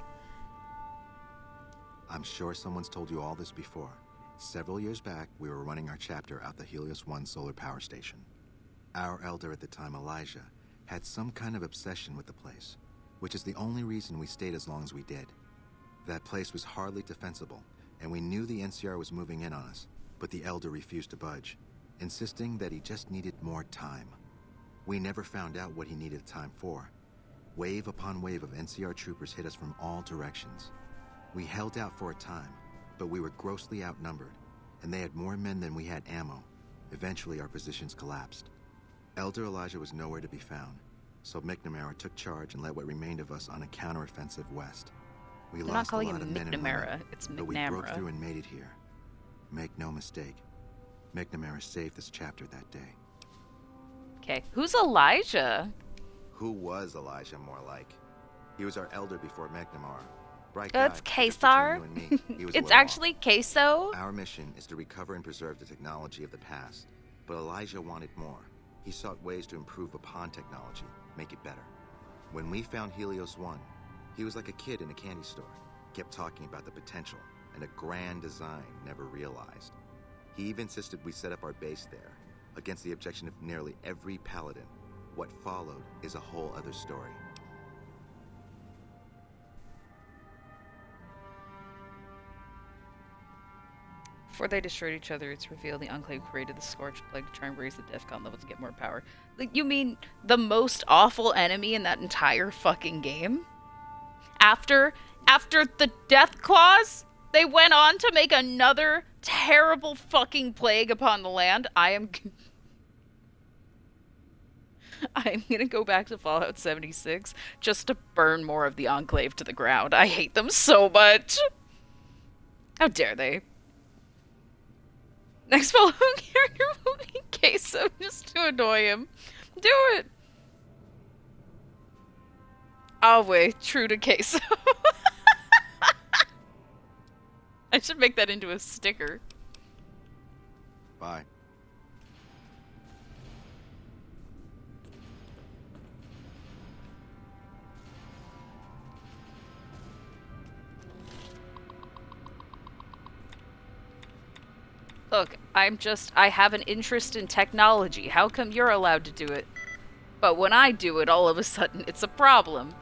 I'm sure someone's told you all this before. Several years back, we were running our chapter out the Helios 1 solar power station. Our elder at the time, Elijah, had some kind of obsession with the place, which is the only reason we stayed as long as we did. That place was hardly defensible, and we knew the NCR was moving in on us, but the Elder refused to budge, insisting that he just needed more time. We never found out what he needed time for. Wave upon wave of NCR troopers hit us from all directions. We held out for a time, but we were grossly outnumbered, and they had more men than we had ammo. Eventually, our positions collapsed. Elder Elijah was nowhere to be found, so McNamara took charge and led what remained of us on a counteroffensive west. We They're not lost a calling lot him of men and McNamara, women, it's but we broke McNamara. through and made it here. Make no mistake, McNamara saved this chapter that day. Okay, who's Elijah? Who was Elijah, more like? He was our elder before McNamara. Bright That's guy, just between Kesar. you and me, he was a It's little actually Queso. off. Our mission is to recover and preserve the technology of the past, but Elijah wanted more. He sought ways to improve upon technology, make it better. When we found Helios 1, he was like a kid in a candy store. Kept talking about the potential and a grand design never realized. He even insisted we set up our base there, against the objection of nearly every paladin. What followed is a whole other story. Before they destroyed each other, it's revealed the Enclave created the Scorch Plague to try and raise the DEFCON level to get more power. Like, you mean the most awful enemy in that entire fucking game? After the Death Claws, they went on to make another terrible fucking plague upon the land. I'm gonna go back to Fallout 76 just to burn more of the Enclave to the ground. I hate them so much. How dare they? Next following character will be Queso just to annoy him. Do it! Always true to Queso. I should make that into a sticker. Bye. Look, I have an interest in technology. How come you're allowed to do it? But when I do it, all of a sudden, it's a problem.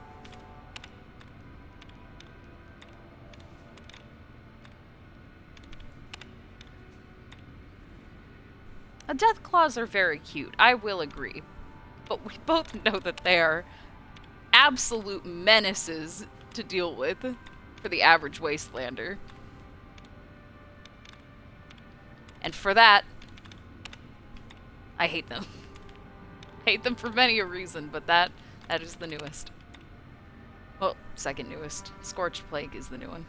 Death Claws are very cute, I will agree. But we both know that they are absolute menaces to deal with for the average Wastelander. And for that, I hate them. Hate them for many a reason, but that is the newest. Well, second newest. Scorched Plague is the new one.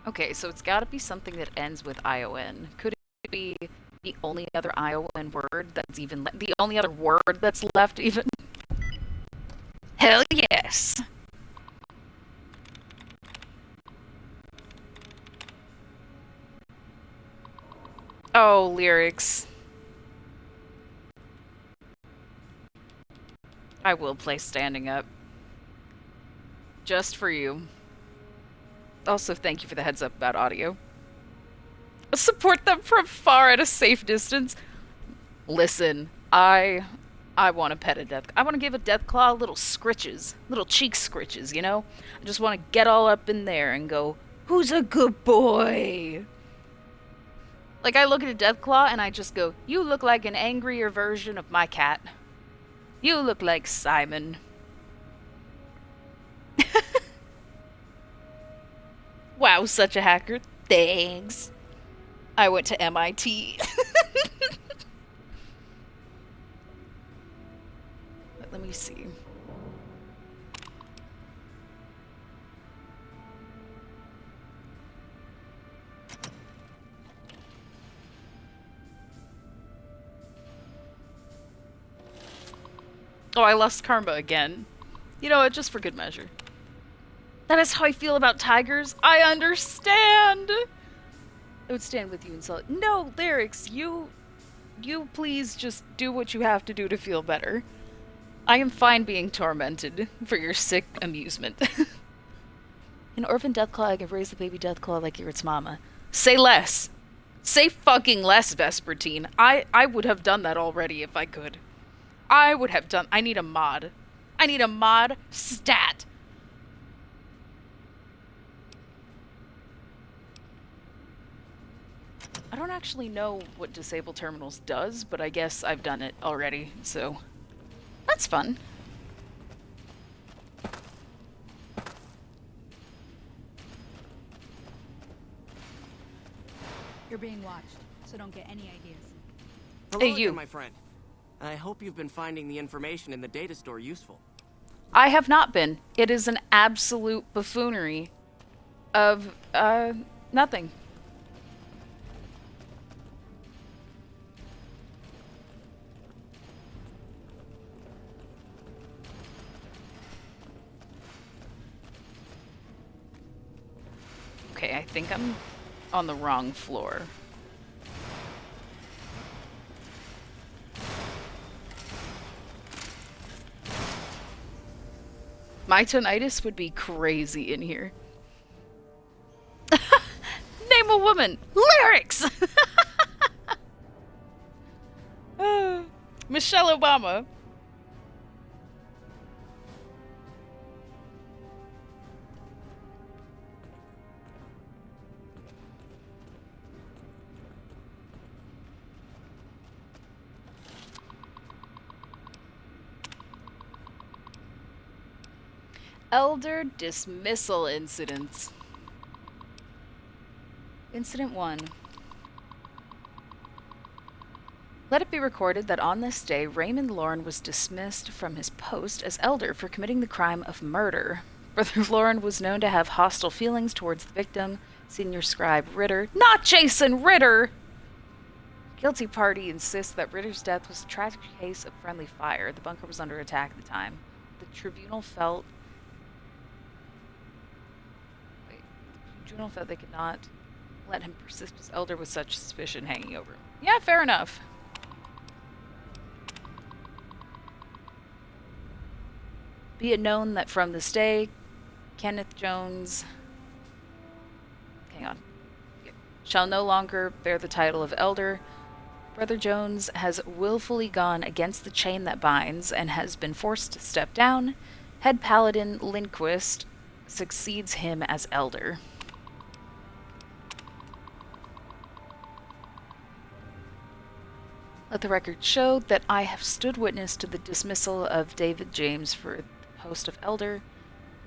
Okay, so it's gotta be something that ends with ION. Could it be the only other ION word that's even the only other word that's left even? Hell yes! Oh, lyrics. I will play standing up. Just for you. Also, thank you for the heads up about audio. Support them from far at a safe distance. Listen, I want to pet a death. I want to give a death claw little scritches, little cheek scritches. You know, I just want to get all up in there and go, "Who's a good boy?" Like I look at a death claw and I just go, "You look like an angrier version of my cat. You look like Simon." Wow, such a hacker. Thanks. I went to MIT. Let me see. Oh, I lost karma again. You know what, just for good measure. That is how I feel about tigers. I understand. I would stand with you and say, "No, lyrics, you please just do what you have to do to feel better. I am fine being tormented for your sick amusement." An orphan deathclaw, I can raise the baby deathclaw like you're its mama. Say less. Say fucking less, Vespertine. I would have done that already if I could. I would have done... I need a mod. I need a mod stat. I don't actually know what Disable Terminals does, but I guess I've done it already, so... That's fun. You're being watched, so don't get any ideas. Hello Hey, you. again, my friend. I hope you've been finding the information in the data store useful. I have not been. It is an absolute buffoonery of, nothing. Okay, I think I'm on the wrong floor. My tinnitus would be crazy in here. Name a woman! Lyrics! Michelle Obama. Elder dismissal incidents. Incident 1. Let it be recorded that on this day, Raymond Lorne was dismissed from his post as Elder for committing the crime of murder. Brother Lorne was known to have hostile feelings towards the victim, Senior Scribe Ritter. Not Jason Ritter! Guilty party insists that Ritter's death was a tragic case of friendly fire. The bunker was under attack at the time. The tribunal felt they could not let him persist as Elder with such suspicion hanging over him. Yeah, fair enough. Be it known that from this day, Kenneth Jones... Hang on. Shall no longer bear the title of Elder. Brother Jones has willfully gone against the chain that binds and has been forced to step down. Head Paladin Lindquist succeeds him as Elder. Let the record show that I have stood witness to the dismissal of David James for the post of Elder.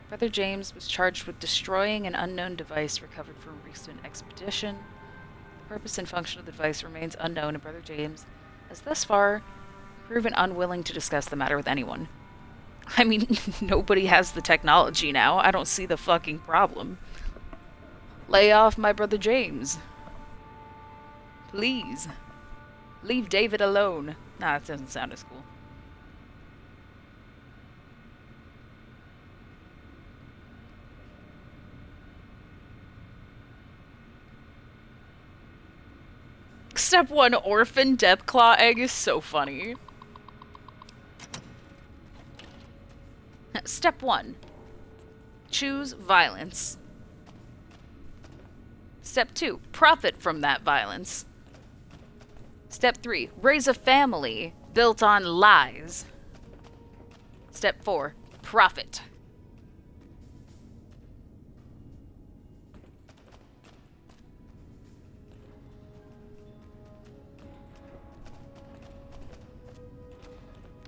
Brother James was charged with destroying an unknown device recovered from a recent expedition. The purpose and function of the device remains unknown, and Brother James has thus far proven unwilling to discuss the matter with anyone. I mean, nobody has the technology now. I don't see the fucking problem. Lay off my Brother James. Please. Leave David alone. Nah, it doesn't sound as cool. Step 1, orphan Deathclaw egg is so funny. Step 1. Choose violence. Step 2. Profit from that violence. Step 3. Raise a family built on lies. Step 4. Profit.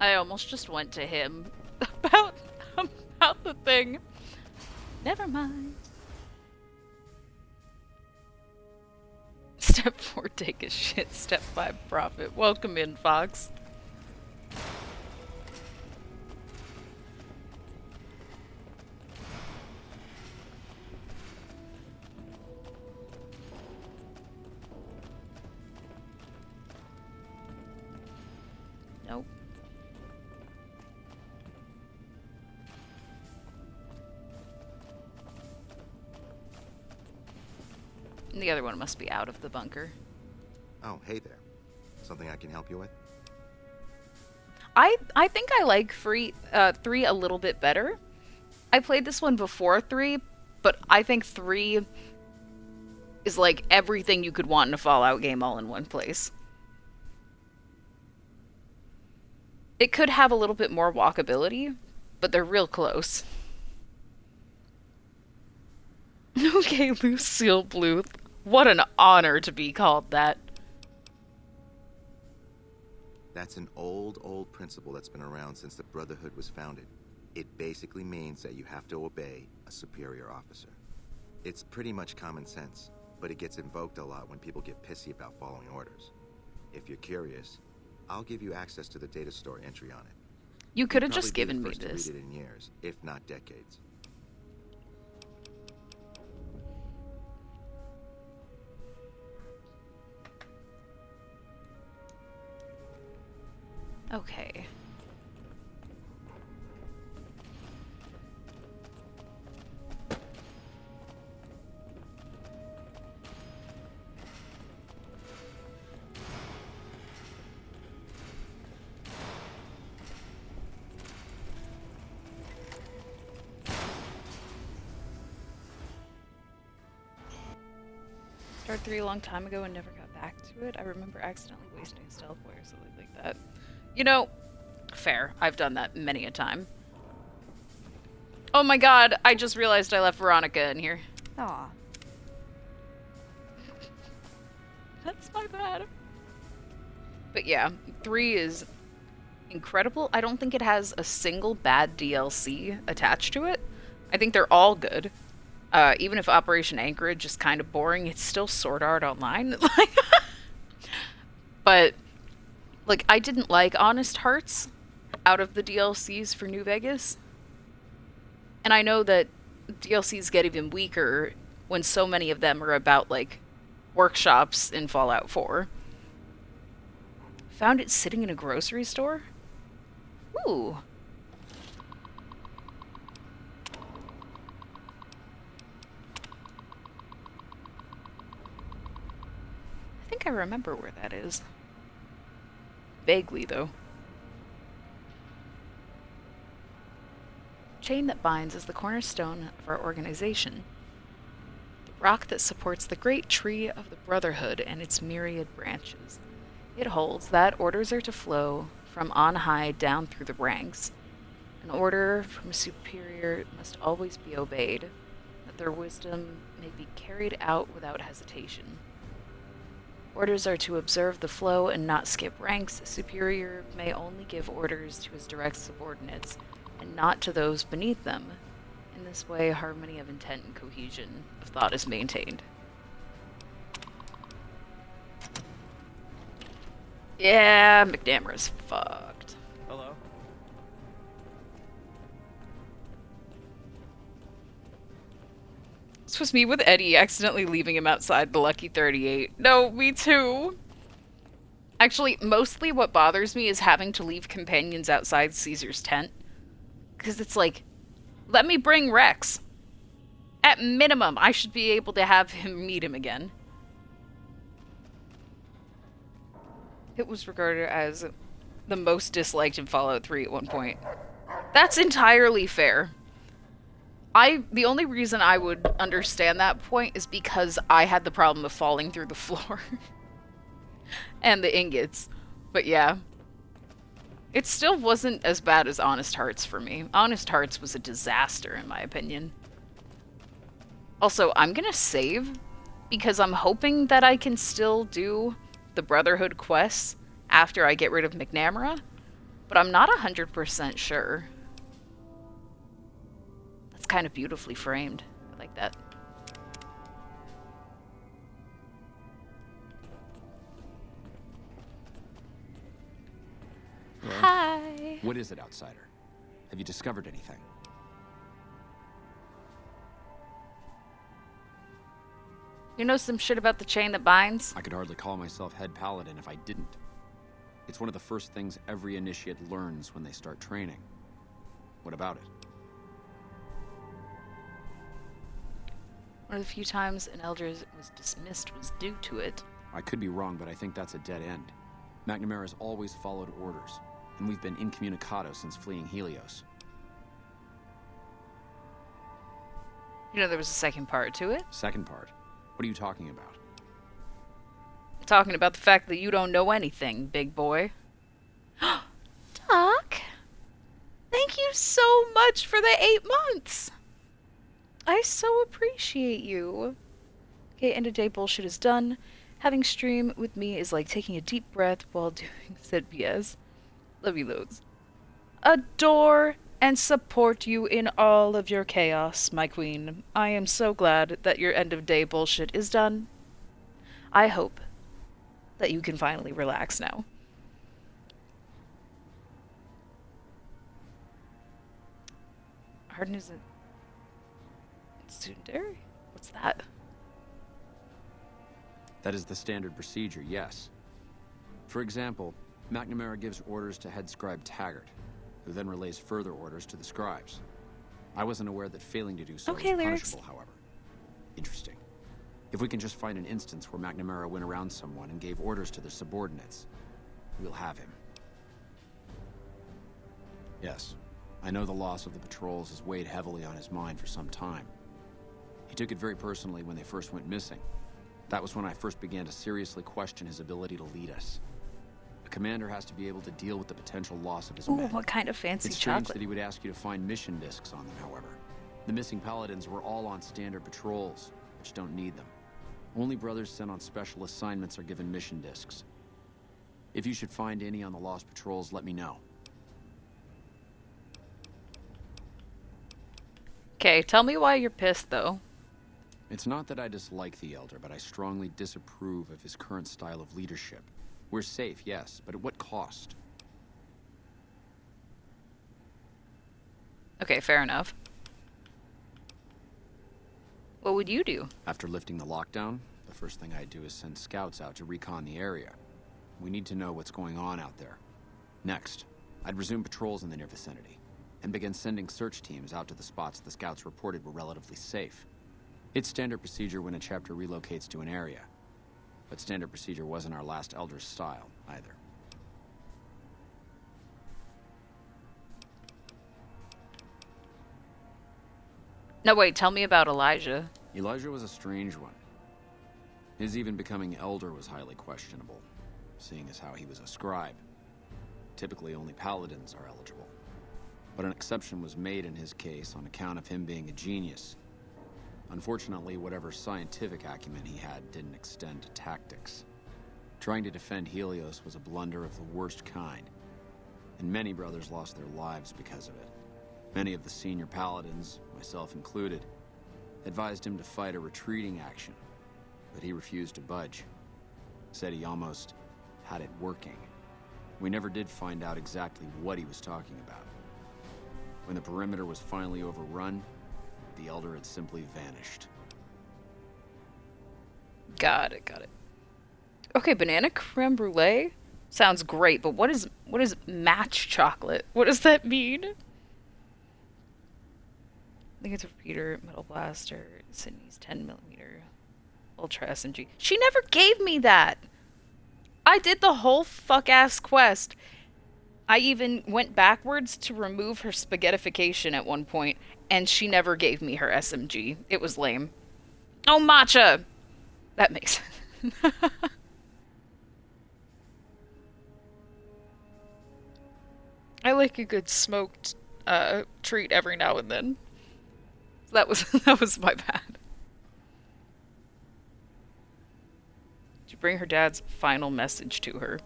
I almost just went to him about the thing. Never mind. Step 4, take a shit. Step 5, profit. Welcome in, Fox. Nope. And the other one must be out of the bunker. Oh, hey there. Something I can help you with? I think I like 3 a little bit better. I played this one before 3, but I think 3 is like everything you could want in a Fallout game all in one place. It could have a little bit more walkability, but they're real close. Okay, Lucille Bluth. What an honor to be called that. That's an old principle that's been around since the Brotherhood was founded. It basically means that you have to obey a superior officer. It's pretty much common sense, but it gets invoked a lot when people get pissy about following orders. If you're curious, I'll give you access to the data store entry on it. You could have You'd just probably be given the me first to this. read it in years, if not decades. Okay. Started 3 a long time ago and never got back to it. I remember accidentally wasting a stealth point or something like that. You know, fair. I've done that many a time. Oh my god, I just realized I left Veronica in here. Aw. That's my bad. But yeah, 3 is incredible. I don't think it has a single bad DLC attached to it. I think they're all good. Even if Operation Anchorage is kind of boring, it's still Sword Art Online. But, like, I didn't like Honest Hearts out of the DLCs for New Vegas. And I know that DLCs get even weaker when so many of them are about, like, workshops in Fallout 4. Found it sitting in a grocery store? Ooh. I think I remember where that is. Vaguely, though. Chain that binds is the cornerstone of our organization. The rock that supports the great tree of the Brotherhood and its myriad branches. It holds that orders are to flow from on high down through the ranks. An order from a superior must always be obeyed, that their wisdom may be carried out without hesitation. Orders are to observe the flow and not skip ranks. A superior may only give orders to his direct subordinates, and not to those beneath them. In this way, harmony of intent and cohesion of thought is maintained. Yeah, McNamara's fucked. Hello? This was me with Eddie accidentally leaving him outside the Lucky 38. No, me too. Actually, mostly what bothers me is having to leave companions outside Caesar's tent. Because it's like, let me bring Rex. At minimum, I should be able to have him meet him again. It was regarded as the most disliked in Fallout 3 at one point. That's entirely fair. The only reason I would understand that point is because I had the problem of falling through the floor. And the ingots. But yeah. It still wasn't as bad as Honest Hearts for me. Honest Hearts was a disaster, in my opinion. Also, I'm gonna save, because I'm hoping that I can still do the Brotherhood quests after I get rid of McNamara, but I'm not 100% sure. That's kind of beautifully framed. I like that. Hello? Hi. What is it, outsider? Have you discovered anything? You know some shit about the chain that binds? I could hardly call myself head paladin if I didn't. It's one of the first things every initiate learns when they start training. What about it? One of the few times an elder was dismissed was due to it. I could be wrong, but I think that's a dead end. McNamara's always followed orders, and we've been incommunicado since fleeing Helios. You know there was a second part to it? Second part. What are you talking about? Talking about the fact that you don't know anything, big boy. Doc, thank you so much for the 8 months. I so appreciate you. Okay, end of day bullshit is done. Having stream with me is like taking a deep breath while doing said BS. Love you loads. Adore and support you in all of your chaos, my queen. I am so glad that your end of day bullshit is done. I hope that you can finally relax now. Harden isn't studentary? What's that? That is the standard procedure, yes. For example, McNamara gives orders to head scribe Taggart, who then relays further orders to the scribes. I wasn't aware that failing to do so was punishable, however. Interesting. If we can just find an instance where McNamara went around someone and gave orders to their subordinates, we'll have him. Yes, I know the loss of the patrols has weighed heavily on his mind for some time. He took it very personally when they first went missing. That was when I first began to seriously question his ability to lead us. A commander has to be able to deal with the potential loss of his men. What kind of fancy It's strange chocolate? that he would ask you to find mission discs on them, however. The missing paladins were all on standard patrols, which don't need them. Only brothers sent on special assignments are given mission discs. If you should find any on the lost patrols, let me know. Okay, tell me why you're pissed, though. It's not that I dislike the Elder, but I strongly disapprove of his current style of leadership. We're safe, yes, but at what cost? Okay, fair enough. What would you do? After lifting the lockdown, the first thing I'd do is send scouts out to recon the area. We need to know what's going on out there. Next, I'd resume patrols in the near vicinity, and begin sending search teams out to the spots the scouts reported were relatively safe. It's standard procedure when a chapter relocates to an area, but standard procedure wasn't our last Elder's style, either. No, wait, tell me about Elijah. Elijah was a strange one. His even becoming Elder was highly questionable, seeing as how he was a scribe. Typically, only paladins are eligible. But an exception was made in his case on account of him being a genius. Unfortunately, whatever scientific acumen he had didn't extend to tactics. Trying to defend Helios was a blunder of the worst kind, and many brothers lost their lives because of it. Many of the senior paladins, myself included, advised him to fight a retreating action, but he refused to budge. Said he almost had it working. We never did find out exactly what he was talking about. When the perimeter was finally overrun, the Elder had simply vanished. Got it, got it. Okay, banana creme brulee sounds great, but what is match chocolate? What does that mean? I think it's a repeater, metal blaster, Sydney's 10mm ultra SMG. She never gave me that. I did the whole fuck-ass quest. I even went backwards to remove her spaghettification at one point, and she never gave me her SMG. It was lame. Oh, matcha! That makes sense. I like a good smoked treat every now and then. That was my bad. Did you bring her dad's final message to her?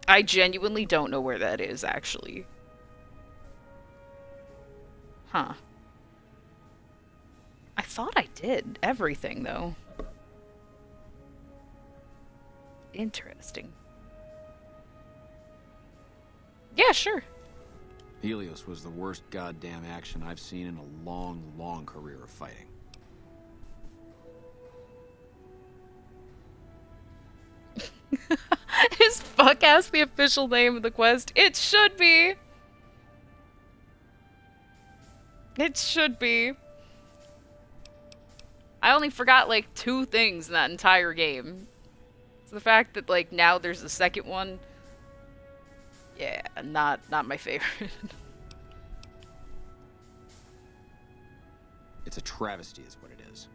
I genuinely don't know where that is, actually. Huh. I thought I did everything, though. Interesting. Yeah, sure. Helios was the worst goddamn action I've seen in a long, long career of fighting. Is fuck-ass the official name of the quest? It should be! It should be. I only forgot, like, 2 things in that entire game. So the fact that, like, now there's a second one... Yeah, not my favorite. It's a travesty is what it is.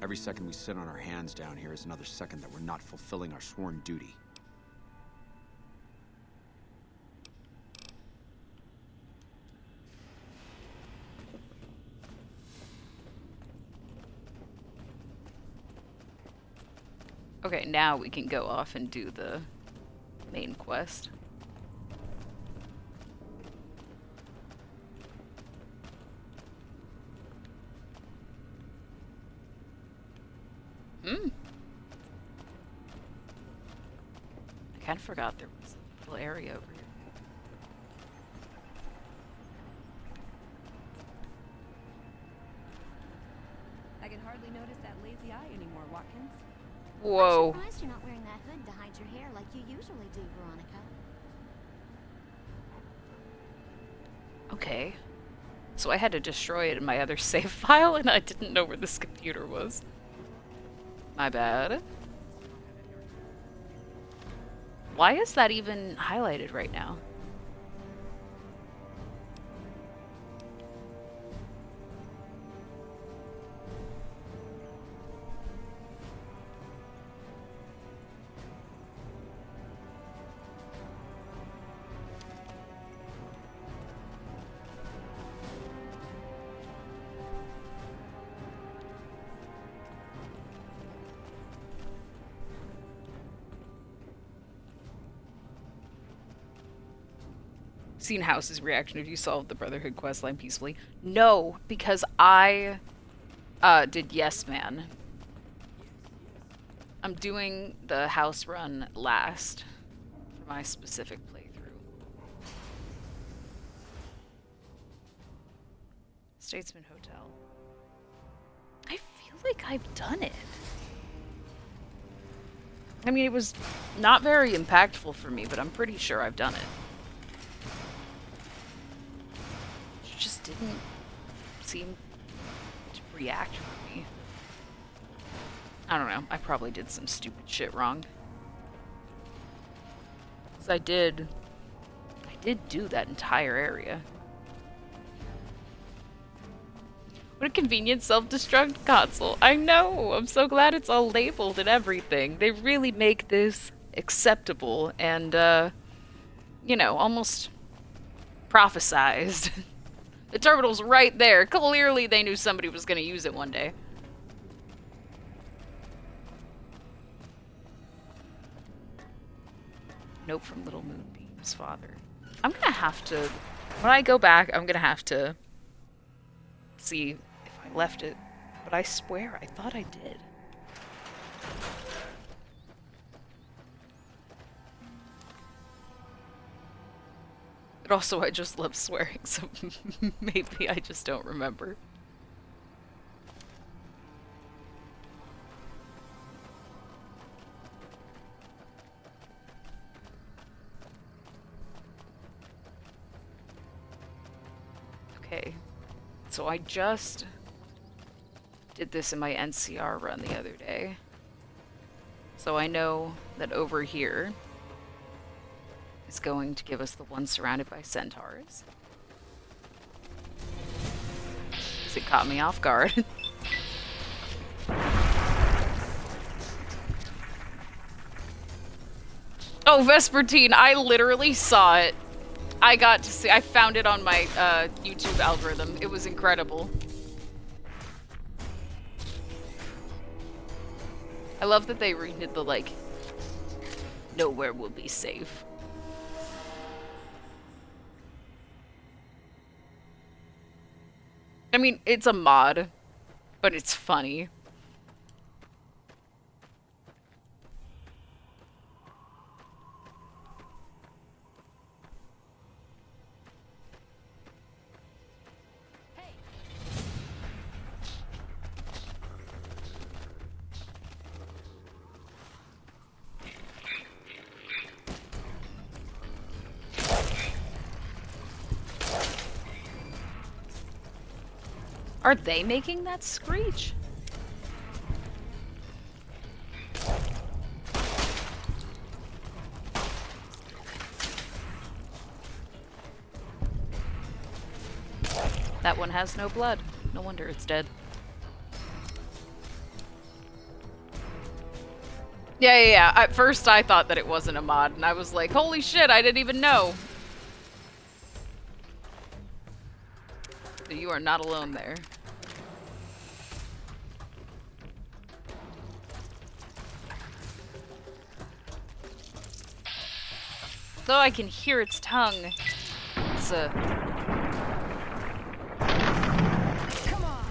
Every second we sit on our hands down here is another second that we're not fulfilling our sworn duty. Okay, now we can go off and do the main quest. I kind of forgot there was a little area over here. I can hardly notice that lazy eye anymore, Watkins. Whoa. I'm surprised you're not wearing that hood to hide your hair like you usually do, Veronica. Okay. So I had to destroy it in my other save file, and I didn't know where this computer was. My bad. Why is that even highlighted right now? Seen House's reaction if you solved the Brotherhood questline peacefully. No, because I did Yes Man. I'm doing the house run last for my specific playthrough. Statesman Hotel. I feel like I've done it. I mean, it was not very impactful for me, but I'm pretty sure I've done it. Just didn't seem to react for me. I don't know. I probably did some stupid shit wrong. 'Cause I did do that entire area. What a convenient self-destruct console. I know! I'm so glad it's all labeled and everything. They really make this acceptable and, you know, almost prophesized. The terminal's right there. Clearly they knew somebody was gonna use it one day. Note from Little Moonbeam's father. I'm gonna have to... When I go back, I'm gonna have to see if I left it. But I swear, I thought I did. But also, I just love swearing, so maybe I just don't remember. Okay, so I just did this in my NCR run the other day. So I know that over here is going to give us the one surrounded by centaurs. It caught me off guard. Oh, Vespertine, I literally saw it. I got to see, I found it on my YouTube algorithm. It was incredible. I love that they redid the, like, nowhere will be safe. I mean, it's a mod, but it's funny. Are they making that screech? That one has no blood. No wonder it's dead. Yeah. At first I thought that it wasn't a mod, and I was like, holy shit, I didn't even know. But you are not alone there. Though I can hear its tongue. It's a... Come on.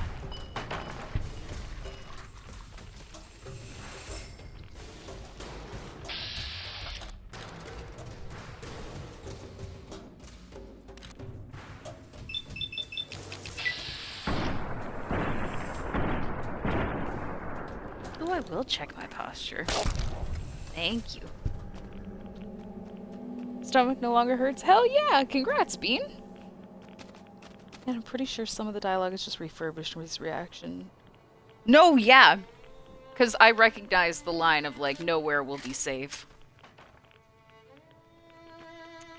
Oh, I will check my posture. Thank you. Stomach no longer hurts? Hell yeah! Congrats, Bean! And I'm pretty sure some of the dialogue is just refurbished with his reaction. No, yeah! Because I recognize the line of, like, nowhere will be safe.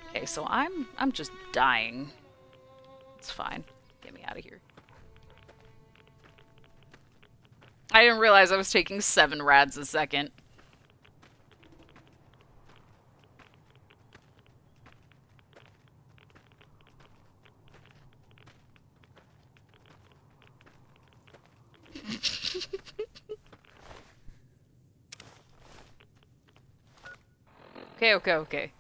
Okay, so I'm just dying. It's fine. Get me out of here. I didn't realize I was taking 7 rads a second. Okay.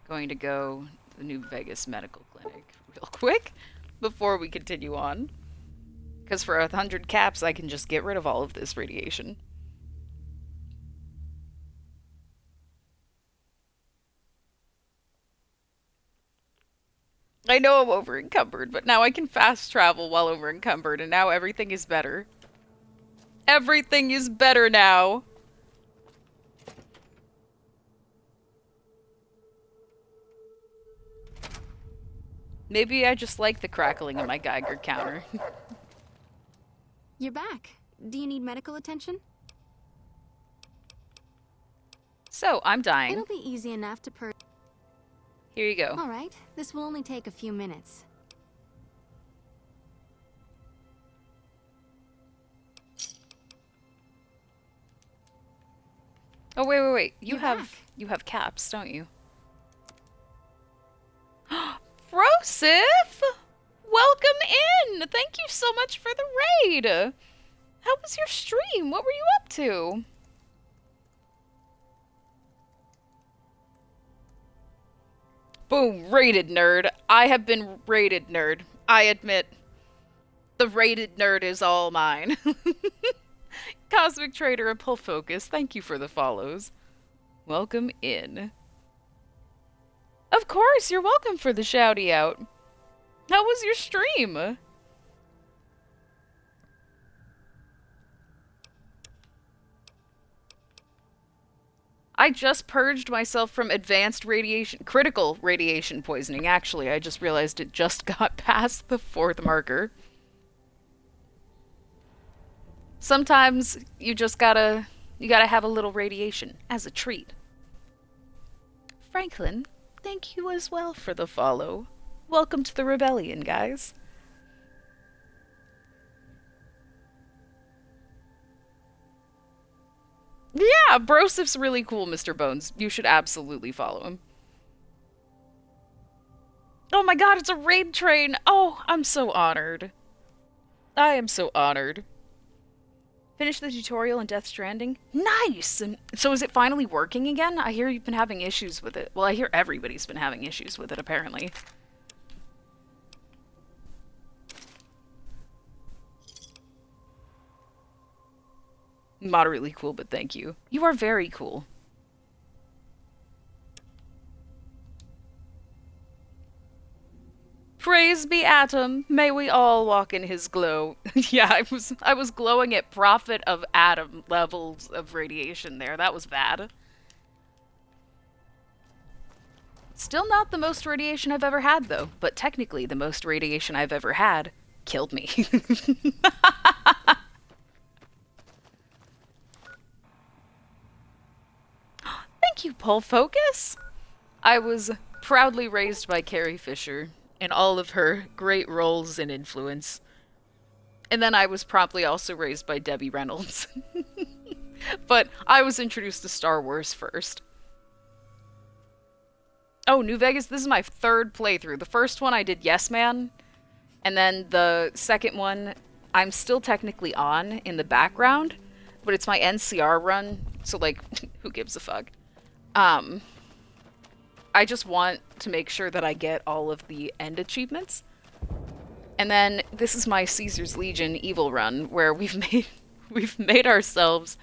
Going to go to the New Vegas Medical Clinic real quick before we continue on. Because for 100 caps, I can just get rid of all of this radiation. I know I'm over encumbered, but now I can fast travel while over encumbered, and now everything is better. Everything is better now! Maybe I just like the crackling of my Geiger counter. You're back. Do you need medical attention? So, I'm dying. It'll be easy enough to Here you go. All right, this will only take a few minutes. Oh, wait. You You're have caps, don't you? Frosif! Welcome in! Thank you so much for the raid! How was your stream? What were you up to? Boom, rated nerd. I have been rated nerd. I admit. The rated nerd is all mine. Cosmic Trader and Pull Focus, thank you for the follows. Welcome in. Of course, you're welcome for the shouty out. How was your stream? I just purged myself from critical radiation poisoning, actually. I just realized it just got past the 4th marker. Sometimes you gotta have a little radiation as a treat. Franklin, thank you as well for the follow. Welcome to the rebellion, guys. Yeah, Brosif's really cool, Mr. Bones. You should absolutely follow him. Oh my god, it's a raid train! Oh, I'm so honored. I am so honored. Finish the tutorial in Death Stranding? Nice! So is it finally working again? I hear you've been having issues with it. Well, I hear everybody's been having issues with it, apparently. Moderately cool, but thank you. You are very cool. Praise be Atom, may we all walk in his glow. Yeah, I was glowing at Prophet of Atom levels of radiation there. That was bad. Still not the most radiation I've ever had, though. But technically, the most radiation I've ever had killed me. Thank you, Pull Focus! I was proudly raised by Carrie Fisher in all of her great roles and influence. And then I was promptly also raised by Debbie Reynolds. But I was introduced to Star Wars first. Oh, New Vegas, this is my third playthrough. The first one I did Yes Man, and then the second one I'm still technically on in the background, but it's my NCR run, so like, who gives a fuck? I just want to make sure that I get all of the end achievements. And then this is my Caesar's Legion evil run, where we've made ourselves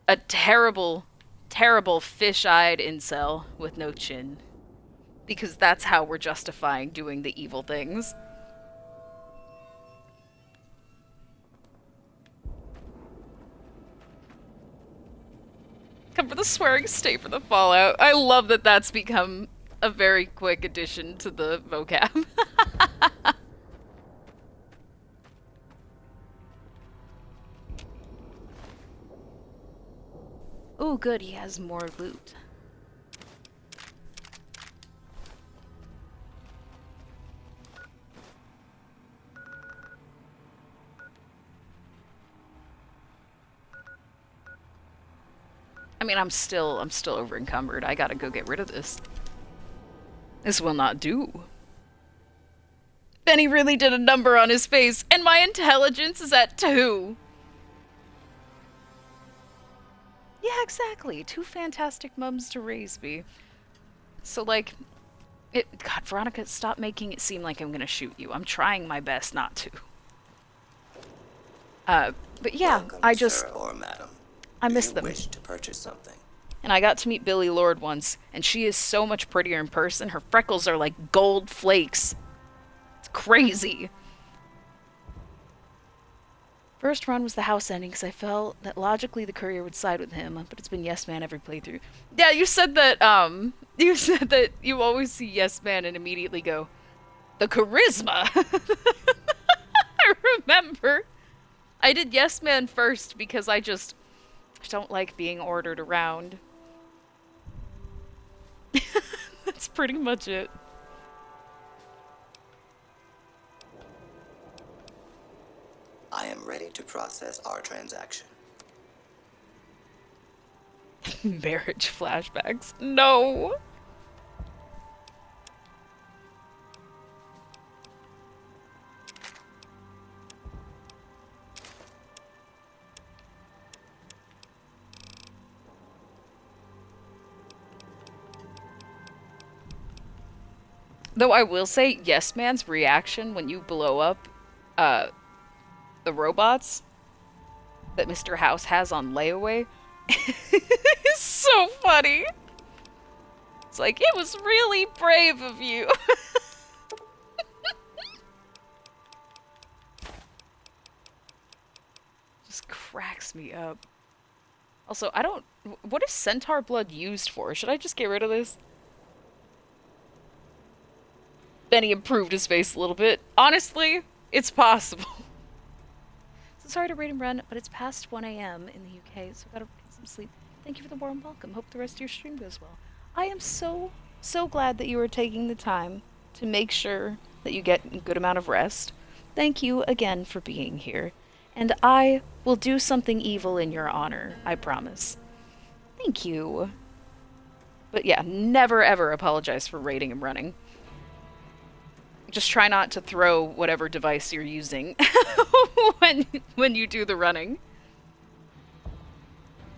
a terrible, terrible fish-eyed incel with no chin. Because that's how we're justifying doing the evil things. Come for the swearing, stay for the fallout. I love that that's become a very quick addition to the vocab. Oh, good, he has more loot. I mean, I'm still over encumbered. I gotta go get rid of this. This will not do. Benny really did a number on his face, and my intelligence is at 2. Yeah, exactly. 2 fantastic mums to raise me. So, like, God, Veronica, stop making it seem like I'm gonna shoot you. I'm trying my best not to. But yeah, Welcome, I just... sir or madam. I miss Do you them. wish to purchase something? And I got to meet Billy Lord once, and she is so much prettier in person. Her freckles are like gold flakes. It's crazy. First run was the house ending because I felt that logically the courier would side with him, but it's been Yes Man every playthrough. Yeah, you said that you always see Yes Man and immediately go, the charisma. I remember. I did Yes Man first because I don't like being ordered around. That's pretty much it. I am ready to process our transaction. Marriage flashbacks. No! Though I will say, Yes Man's reaction when you blow up the robots that Mr. House has on layaway is so funny. It's like, it was really brave of you. Just cracks me up. Also, what is centaur blood used for? Should I just get rid of this? Benny improved his face a little bit. Honestly, it's possible. So sorry to read and run, but it's past 1 a.m. in the UK, so I gotta get some sleep. Thank you for the warm welcome. Hope the rest of your stream goes well. I am so glad that you are taking the time to make sure that you get a good amount of rest. Thank you again for being here. And I will do something evil in your honor, I promise. Thank you. But yeah, never ever apologize for raiding and running. Just try not to throw whatever device you're using when you do the running.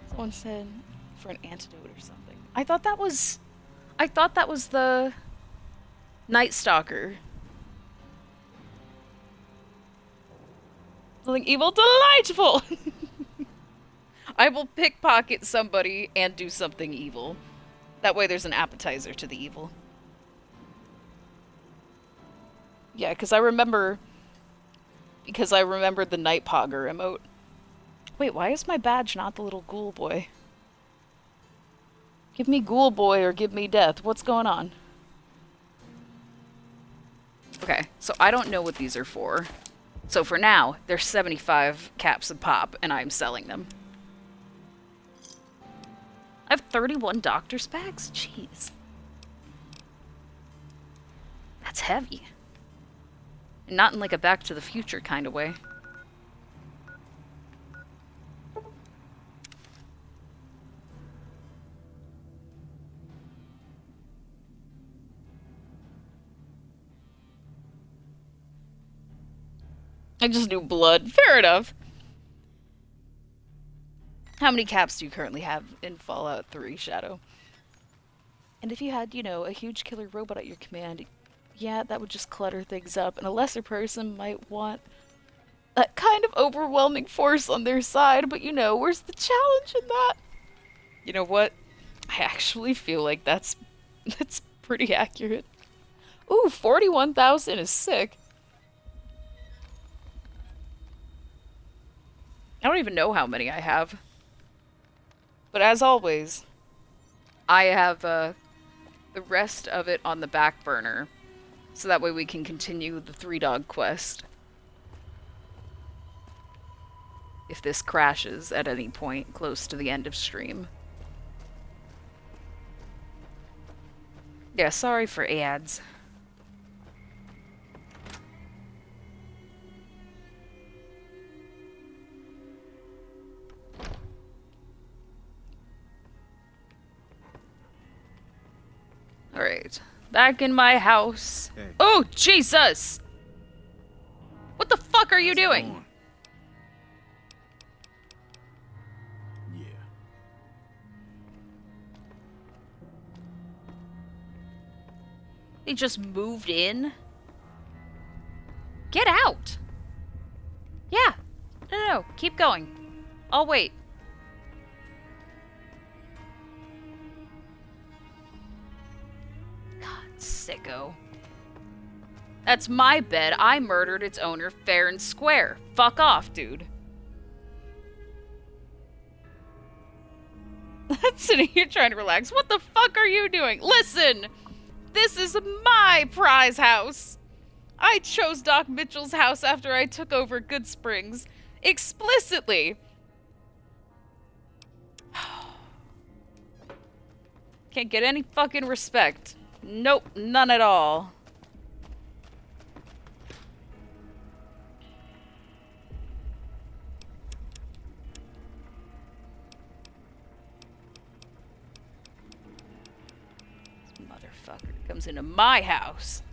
Someone said for an antidote or something. I thought that was the Night Stalker. Something evil delightful. I will pickpocket somebody and do something evil. That way there's an appetizer to the evil. Yeah, because I remember the Night Pogger emote. Wait, why is my badge not the little ghoul boy? Give me ghoul boy or give me death. What's going on? Okay, so I don't know what these are for. So for now, they're 75 caps a pop, and I'm selling them. I have 31 doctor's bags? Jeez. That's heavy. And not in like a Back to the Future kind of way. I just knew blood. Fair enough. How many caps do you currently have in Fallout 3, Shadow? And if you had, you know, a huge killer robot at your command, yeah, that would just clutter things up, and a lesser person might want that kind of overwhelming force on their side, but you know, where's the challenge in that? You know what? I actually feel like that's pretty accurate. Ooh, 41,000 is sick. I don't even know how many I have. But as always, I have the rest of it on the back burner. So that way we can continue the 3-dog quest. If this crashes at any point close to the end of stream. Yeah, sorry for ads. Alright. Back in my house. Hey. Oh, Jesus! What the fuck are you doing? Yeah. He just moved in? Get out! Yeah. No, keep going. I'll wait. God, sicko. That's my bed. I murdered its owner fair and square. Fuck off, dude. Sitting here trying to relax. What the fuck are you doing? Listen! This is my prize house! I chose Doc Mitchell's house after I took over Good Springs. Explicitly! Can't get any fucking respect. Nope, none at all. Motherfucker comes into my house.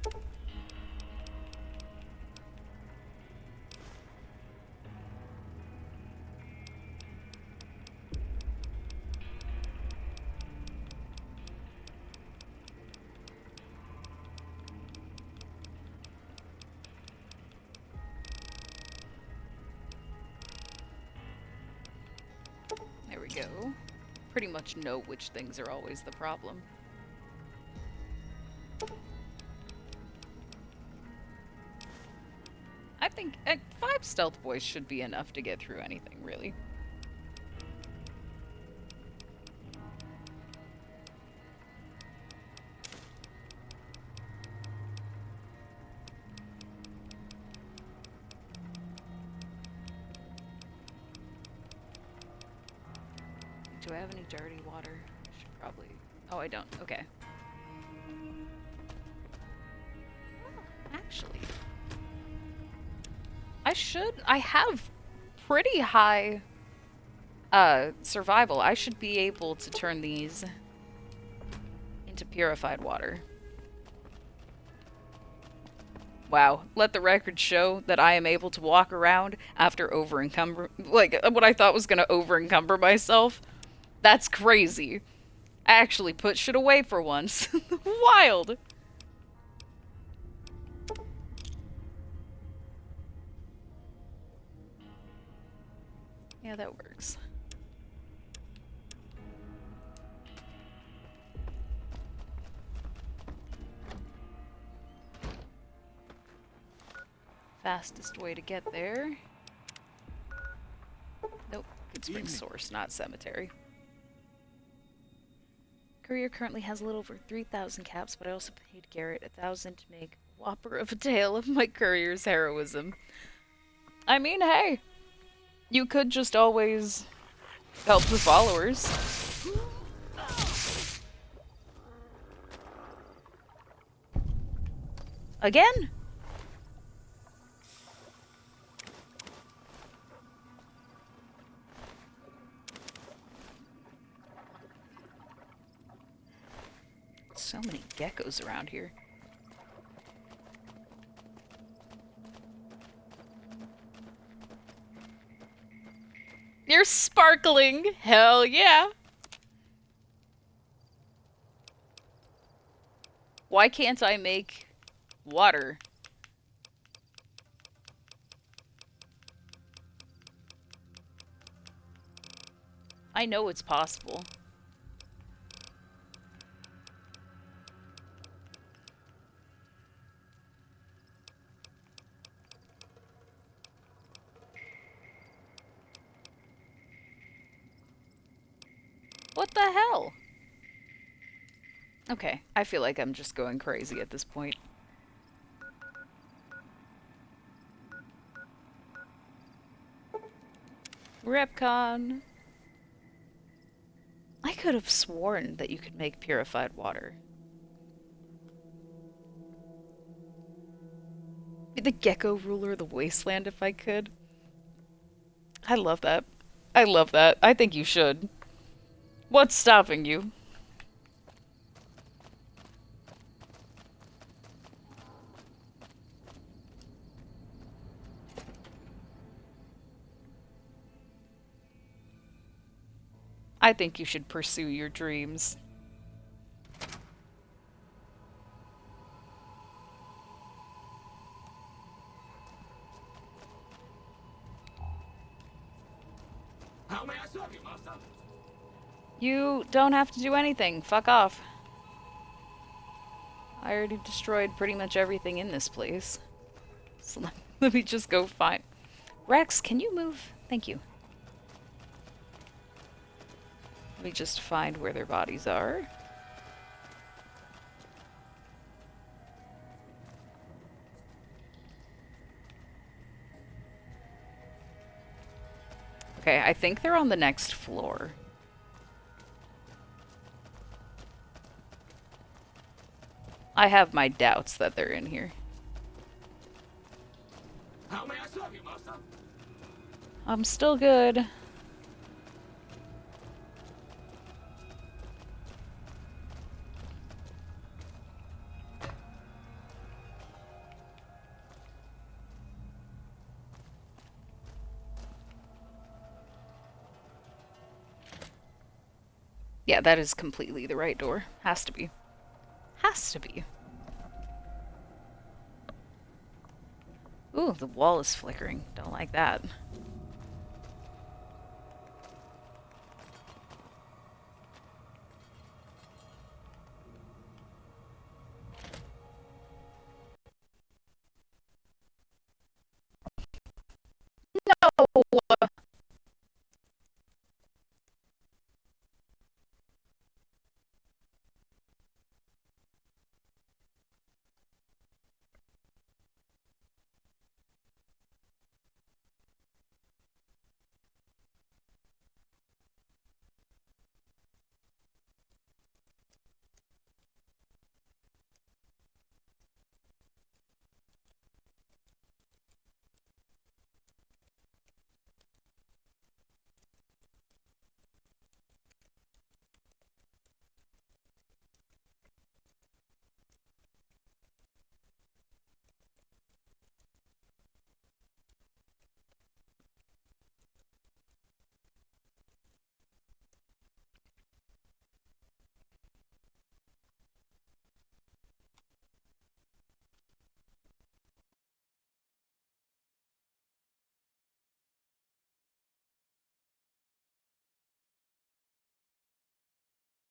There we go. Pretty much know which things are always the problem. I think 5 stealth boys should be enough to get through anything, really. Do I have any dirty water? Should probably... Oh, I don't. Okay. Actually... I have pretty high survival. I should be able to turn these into purified water. Wow. Let the record show that I am able to walk around after like, what I thought was gonna over-encumber myself. That's crazy. I actually put shit away for once. Wild! Yeah, that works. Fastest way to get there. Nope, Good Spring Source, not Cemetery. Courier currently has a little over 3,000 caps, but I also paid Garrett 1,000 to make a whopper of a tale of my courier's heroism. I mean, hey, you could just always help the followers. Again? So many geckos around here. They're sparkling. Hell yeah. Why can't I make water? I know it's possible. What the hell? Okay, I feel like I'm just going crazy at this point. Repcon. I could have sworn that you could make purified water. Be the gecko ruler of the wasteland if I could. I love that. I love that. I think you should. What's stopping you? I think you should pursue your dreams. How may I serve you, master? You don't have to do anything. Fuck off. I already destroyed pretty much everything in this place. So let me just go find... Rex, can you move? Thank you. Let me just find where their bodies are. Okay, I think they're on the next floor. I have my doubts that they're in here. How may I serve you, master? I'm still good. Yeah, that is completely the right door. Has to be. Has to be. Ooh, the wall is flickering. Don't like that. No!